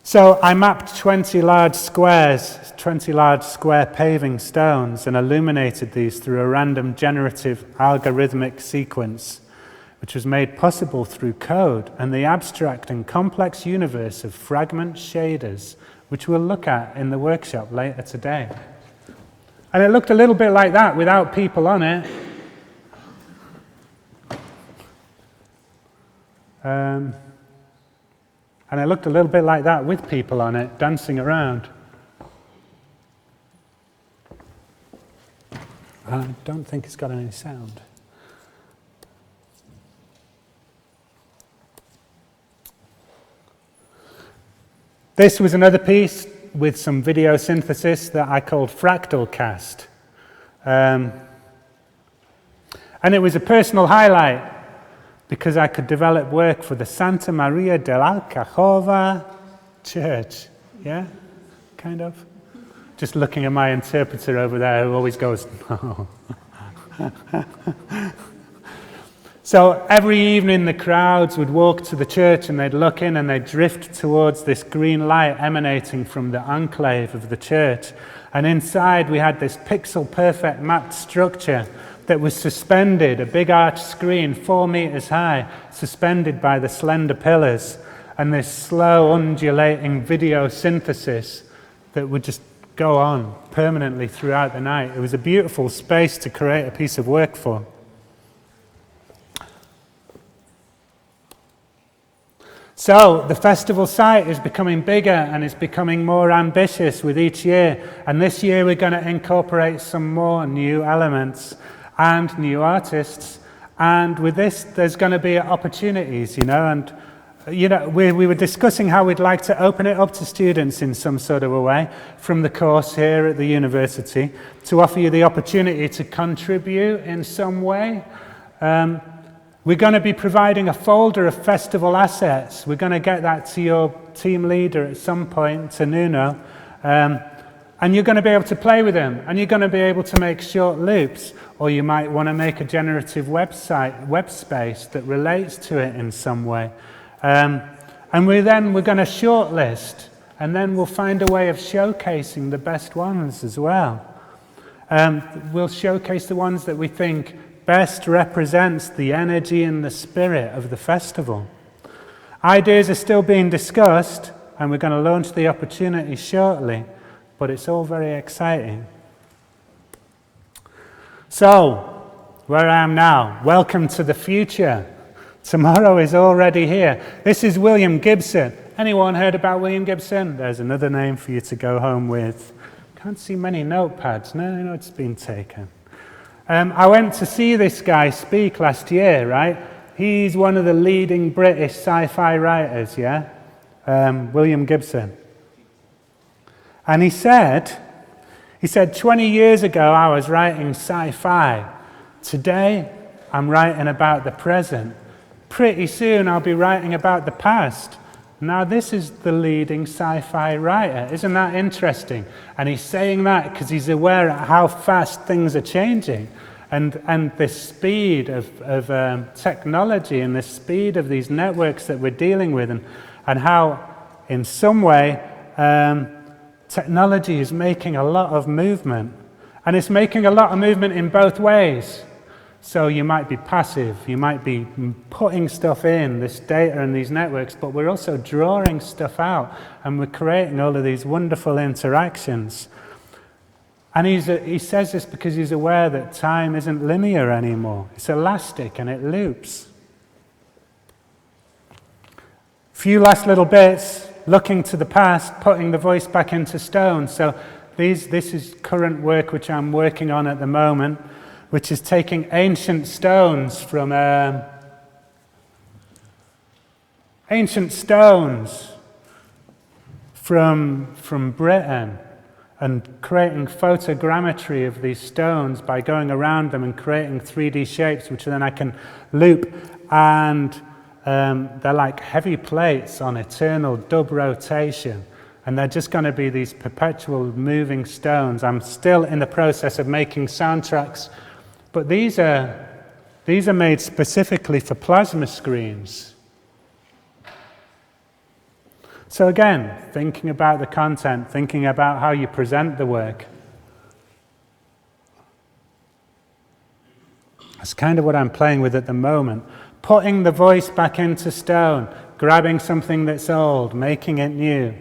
So I mapped 20 large squares, 20 large square paving stones, and illuminated these through a random generative algorithmic sequence, which was made possible through code and the abstract and complex universe of fragment shaders, which we'll look at in the workshop later today. And it looked a little bit like that without people on it. And it looked a little bit like that with people on it, dancing around. I don't think it's got any sound. This was another piece with some video synthesis that I called Fractal Cast. And it was a personal highlight because I could develop work for the Santa Maria dell'Alcajova church. Yeah? Kind of? Just looking at my interpreter over there who always goes, no. So every evening the crowds would walk to the church and they'd look in and they'd drift towards this green light emanating from the enclave of the church. And inside we had this pixel-perfect mapped structure that was suspended, a big arch screen 4 meters high, suspended by the slender pillars, and this slow undulating video synthesis that would just go on permanently throughout the night. It was a beautiful space to create a piece of work for. So the festival site is becoming bigger and it's becoming more ambitious with each year, and this year we're going to incorporate some more new elements and new artists, and with this there's going to be opportunities, you know, and we were discussing how we'd like to open it up to students in some sort of a way from the course here at the university to offer you the opportunity to contribute in some way. We're going to be providing a folder of festival assets. We're going to get that to your team leader at some point, to Nuno, and you're going to be able to play with them, and you're going to be able to make short loops, or you might want to make a generative web space that relates to it in some way. And we're going to shortlist, and then we'll find a way of showcasing the best ones as well. We'll showcase the ones that we think best represents the energy and the spirit of the festival. Ideas are still being discussed, and we're going to launch the opportunity shortly, but it's all very exciting. So, where I am now, welcome to the future. Tomorrow is already here. This is William Gibson. Anyone heard about William Gibson? There's another name for you to go home with. Can't see many notepads. No, it's been taken. I went to see this guy speak last year, right? He's one of the leading British sci-fi writers, yeah? William Gibson. And he said, 20 years ago I was writing sci-fi. Today I'm writing about the present. Pretty soon I'll be writing about the past. Now this is the leading sci-fi writer. Isn't that interesting? And he's saying that because he's aware of how fast things are changing, and the speed of technology and the speed of these networks that we're dealing with, and how in some way technology is making a lot of movement. And it's making a lot of movement in both ways. So you might be passive, you might be putting stuff in, this data and these networks, but we're also drawing stuff out, and we're creating all of these wonderful interactions. And he says this because he's aware that time isn't linear anymore. It's elastic and it loops. Few last little bits, looking to the past, putting the voice back into stone. So this is current work which I'm working on at the moment, which is taking ancient stones from Britain, and creating photogrammetry of these stones by going around them and creating 3D shapes, which then I can loop. And they're like heavy plates on eternal dub rotation. And they're just going to be these perpetual moving stones. I'm still in the process of making soundtracks, but these are made specifically for plasma screens. So again, thinking about the content, thinking about how you present the work. That's kind of what I'm playing with at the moment. Putting the voice back into stone, grabbing something that's old, making it new,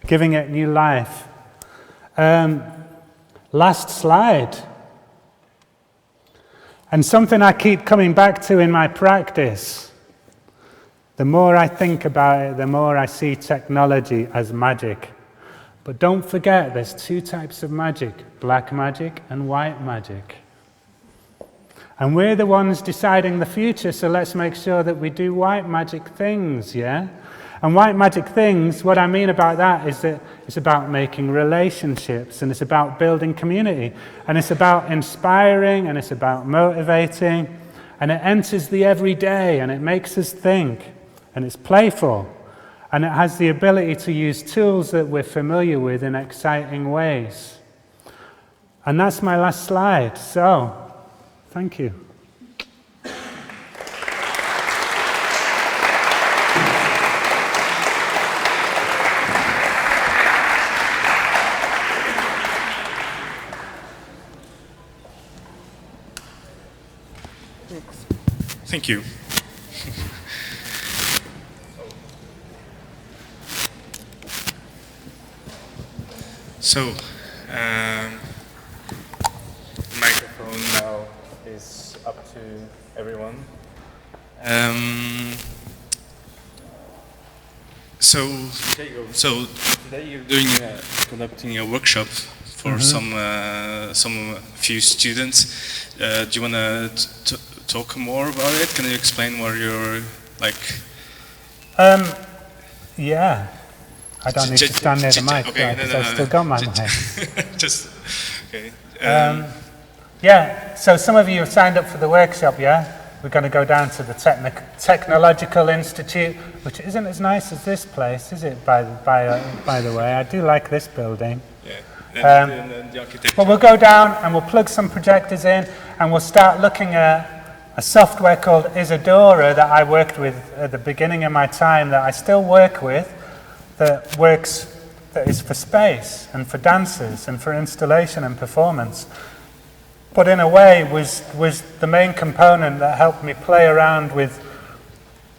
giving it new life. Last slide. And something I keep coming back to in my practice. The more I think about it, the more I see technology as magic. But don't forget, there's two types of magic, black magic and white magic. And we're the ones deciding the future, so let's make sure that we do white magic things, yeah? And white magic things, what I mean about that is that it's about making relationships, and it's about building community, and it's about inspiring, and it's about motivating, and it enters the everyday, and it makes us think. And it's playful, and it has the ability to use tools that we're familiar with in exciting ways. And that's my last slide, so thank you. Thank you. So, the microphone now is up to everyone. So today you're doing conducting a workshop for some few students. Do you want to talk more about it? Can you explain what you're like? Yeah. I don't need to stand near the mic, okay, because I've still got my mic. Just, okay. Yeah, so some of you have signed up for the workshop, yeah? We're going to go down to the Technological Institute, which isn't as nice as this place, is it, by the way? I do like this building. Yeah, and the architecture. But we'll go down and we'll plug some projectors in, and we'll start looking at a software called Isadora that I worked with at the beginning of my time, that I still work with, that is for space and for dancers and for installation and performance. But in a way was the main component that helped me play around with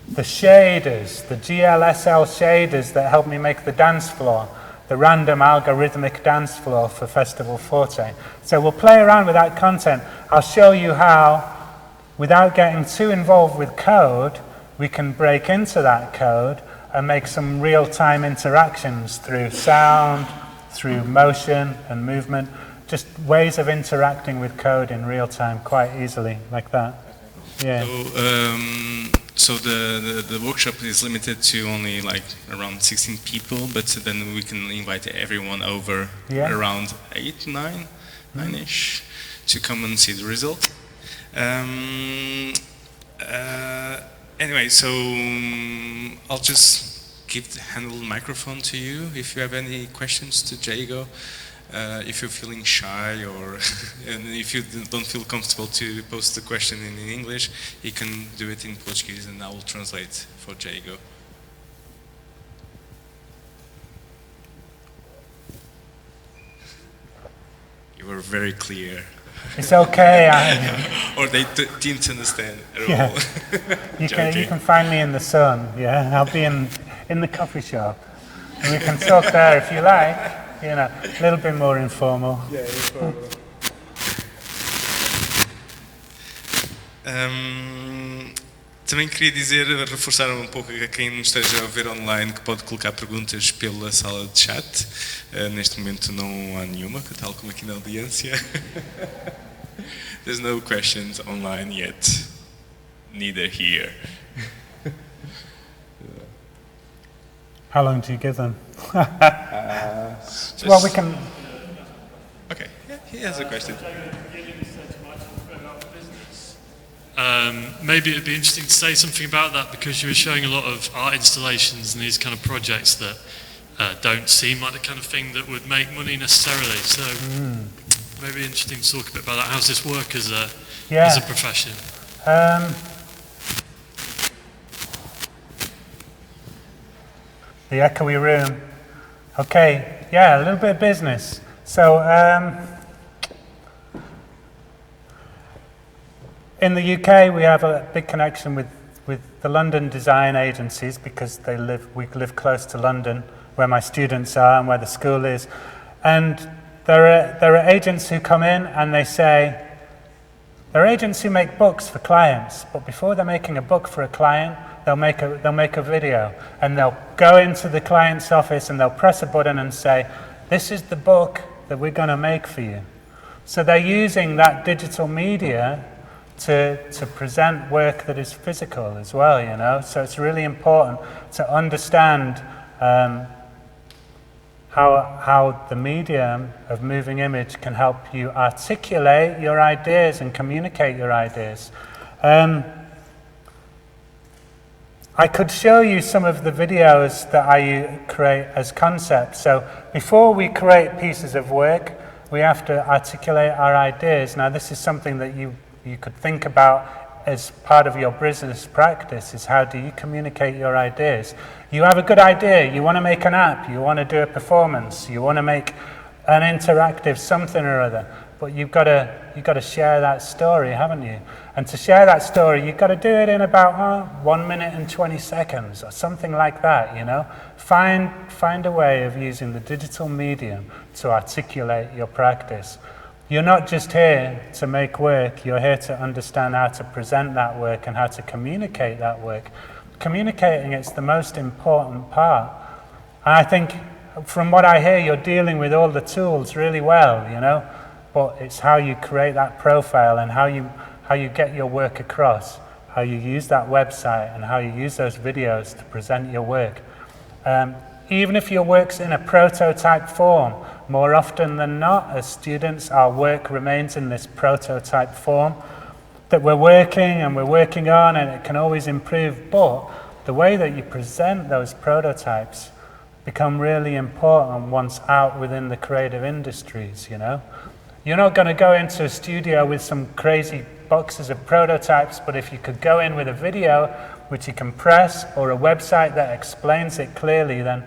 the shaders, the GLSL shaders that helped me make the dance floor, the random algorithmic dance floor for Festival Forte. So we'll play around with that content. I'll show you how, without getting too involved with code, we can break into that code and make some real-time interactions through sound, through motion and movement, just ways of interacting with code in real time quite easily, like that. Yeah. So the workshop is limited to only like around 16 people, but then we can invite everyone over, around 8, 9-ish, to come and see the result. Anyway, so I'll just hand the microphone to you if you have any questions to Jago. If you're feeling shy, or and if you don't feel comfortable to post the question in English, you can do it in Portuguese and I will translate for Jago. You were very clear. It's okay. Or they didn't understand at Yeah. all. You Joking. can find me in the sun. Yeah, I'll be in the coffee shop, and we can talk there if you like. You know, a little bit more informal. Também queria dizer, reforçar um pouco a quem nos esteja a ver online que pode colocar perguntas pela sala de chat. Neste momento não há nenhuma, tal como aqui na audiência. There's no questions online yet. Neither here. How long do you give them? Well, we can. Okay, yeah, he has a question. Maybe it'd be interesting to say something about that, because you were showing a lot of art installations and these kind of projects that don't seem like the kind of thing that would make money necessarily. So maybe interesting to talk a bit about that. How's this work as a profession? The echoey room. Okay, yeah, a little bit of business. So, in the UK, we have a big connection with the London design agencies, because we live close to London, where my students are and where the school is. And there are agents who come in and they say, there are agents who make books for clients, but before they're making a book for a client, they'll make a video, and they'll go into the client's office and they'll press a button and say, this is the book that we're going to make for you. So they're using that digital media to present work that is physical as well, you know. So it's really important to understand how the medium of moving image can help you articulate your ideas and communicate your ideas. I could show you some of the videos that I create as concepts. So before we create pieces of work, we have to articulate our ideas. Now, this is something that you could think about as part of your business practice, is how do you communicate your ideas. You have a good idea, you want to make an app, you want to do a performance, you want to make an interactive something or other, but you've got to share that story, haven't you? And to share that story, you've got to do it in about 1 minute and 20 seconds or something like that, you know. Find a way of using the digital medium to articulate your practice. You're not just here to make work, you're here to understand how to present that work and how to communicate that work. Communicating is the most important part. And I think, from what I hear, you're dealing with all the tools really well, you know, but it's how you create that profile and how you get your work across, how you use that website and how you use those videos to present your work. Even if your work's in a prototype form, more often than not, as students, our work remains in this prototype form that we're working on, and it can always improve, but the way that you present those prototypes become really important once out within the creative industries, you know. You're not going to go into a studio with some crazy boxes of prototypes, but if you could go in with a video which you can press, or a website that explains it clearly, then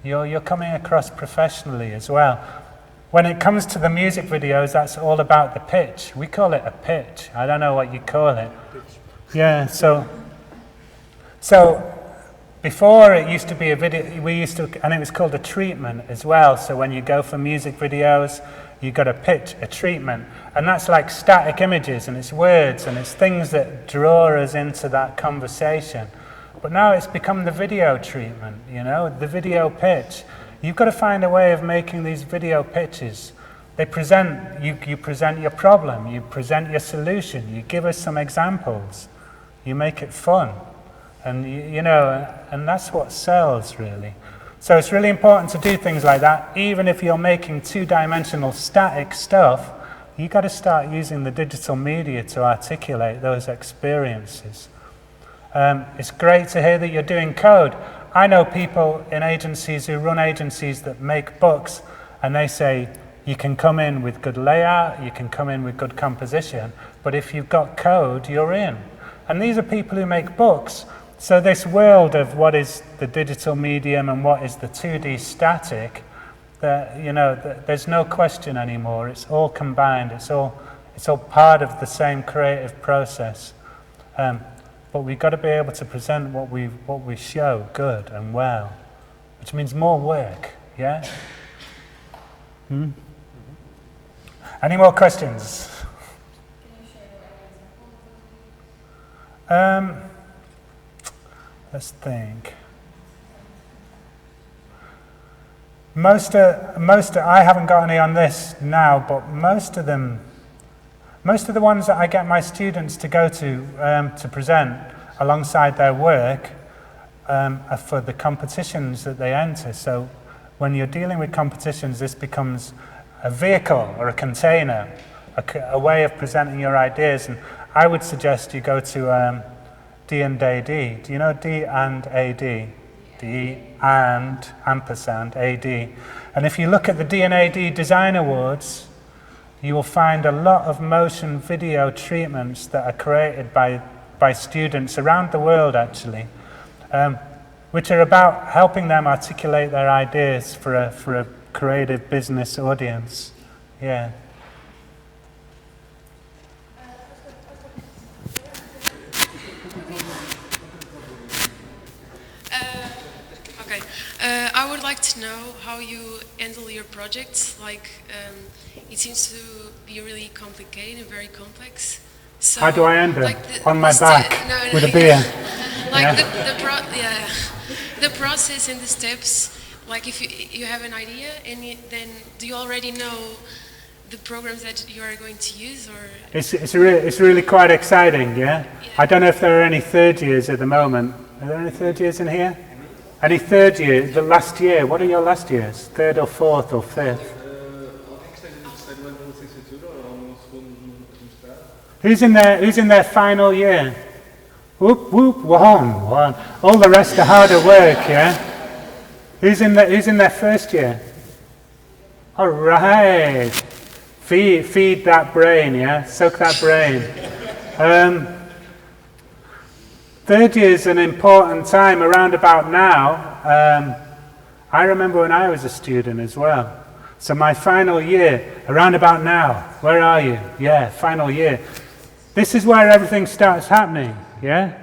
you're coming across professionally as well. When it comes to the music videos, that's all about the pitch. We call it a pitch. I don't know what you call it. Yeah, so before it used to be a video, and it was called a treatment as well. So when you go for music videos, you got to pitch a treatment, and that's like static images, and it's words, and it's things that draw us into that conversation. But now it's become the video treatment, you know, the video pitch. You've got to find a way of making these video pitches. You present your problem, you present your solution, you give us some examples, you make it fun, and you know, and that's what sells really. So it's really important to do things like that. Even if you're making two-dimensional static stuff, you've got to start using the digital media to articulate those experiences. It's great to hear that you're doing code. I know people in agencies who run agencies that make books, and they say, you can come in with good layout, you can come in with good composition, but if you've got code, you're in. And these are people who make books. So this world of what is the digital medium and what is the 2D static, you know, there's no question anymore. It's all combined. It's It's all part of the same creative process. But we've got to be able to present what we show good and well, which means more work, yeah? Any more questions? Let's think. I haven't got any on this now, but most of the ones that I get my students to go to present alongside their work are for the competitions that they enter. So when you're dealing with competitions, this becomes a vehicle or a container, a way of presenting your ideas. And I would suggest you go to D and AD. Do you know D and AD? D and ampersand AD. And if you look at the D and AD Design Awards, you will find a lot of motion video treatments that are created by students around the world, actually, which are about helping them articulate their ideas for a creative business audience. Yeah. I would like to know how you handle your projects. Like, it seems to be really complicated and very complex. So, How do I end like it? On my back with a beer. Like the process and the steps. Like, if you have an idea, and then do you already know the programs that you are going to use, or? It's really quite exciting, yeah? I don't know if there are any third years at the moment. Are there any third years in here? Any third year, the last year, what are your last years? Third or fourth or fifth? Who's in their final year? Whoop, whoop, one. All the rest are harder work, yeah? Who's in their first year? All right. Feed that brain, yeah? Soak that brain. Third year is an important time around about now. I remember when I was a student as well. So my final year, around about now. Where are you? Yeah, final year. This is where everything starts happening, yeah?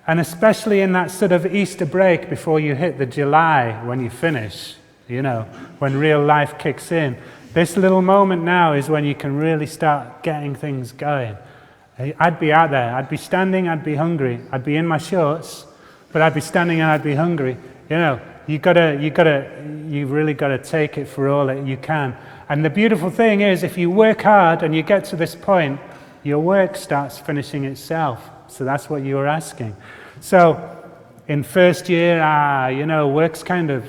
And especially in that sort of Easter break before you hit the July when you finish, you know, when real life kicks in. This little moment now is when you can really start getting things going. I'd be out there, I'd be standing, I'd be hungry, I'd be in my shorts, but I'd be standing and I'd be hungry. You know, you really gotta take it for all that you can. And the beautiful thing is, if you work hard and you get to this point, your work starts finishing itself. So that's what you were asking. So in first year, you know, work's kind of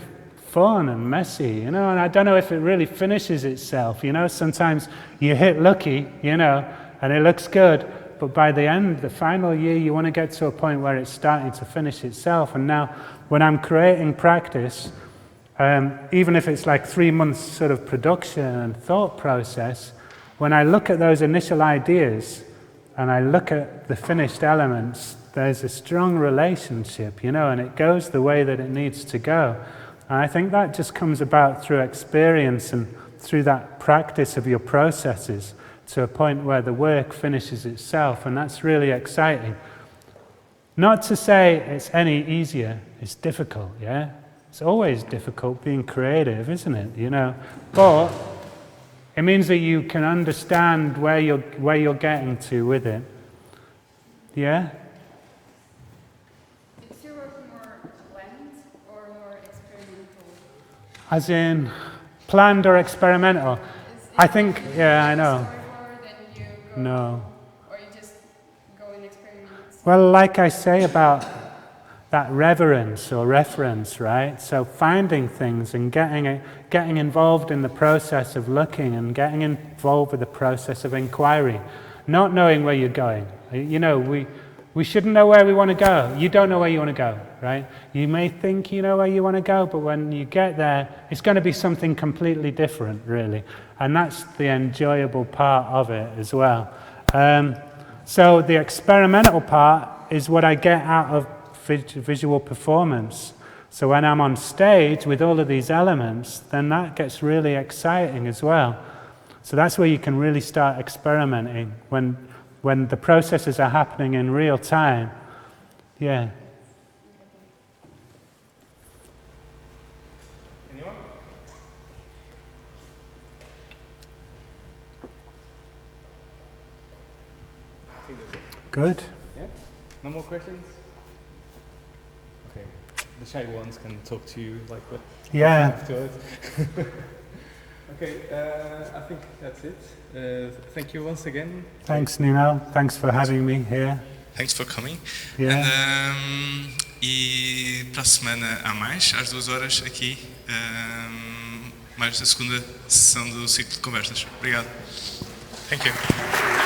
fun and messy, you know, and I don't know if it really finishes itself, you know. Sometimes you hit lucky, you know, and it looks good, but by the end, the final year, you want to get to a point where it's starting to finish itself. And now, when I'm creating practice, even if it's like 3 months sort of production and thought process, when I look at those initial ideas and I look at the finished elements, there's a strong relationship, you know, and it goes the way that it needs to go. And I think that just comes about through experience and through that practice of your processes, to a point where the work finishes itself, and that's really exciting. Not to say it's any easier, it's difficult, yeah? It's always difficult being creative, isn't it, you know? But it means that you can understand where you're getting to with it. Yeah? Is your work more planned or more experimental? As in, planned or experimental? I think, yeah, I know. No. Or you just go and experiment? Well, like I say about that reverence or reference, right? So finding things and getting involved in the process of looking and getting involved with the process of inquiry, not knowing where you're going. You know, we shouldn't know where we want to go. You don't know where you want to go, right? You may think you know where you want to go, but when you get there, it's going to be something completely different, really. And that's the enjoyable part of it as well. So the experimental part is what I get out of visual performance. So when I'm on stage with all of these elements, then that gets really exciting as well. So that's where you can really start experimenting when the processes are happening in real time. Yeah. Anyone? Good. Yeah? No more questions? Okay. The shy ones can talk to you like what Yeah. afterwards. Okay, I think that's it. Thank you once again. Thanks, Nuno. Thanks for having me here. Thanks for coming. Yeah. E para a semana há mais, às 2h aqui, mais a segunda sessão do Ciclo de Conversas. Obrigado. Thank you.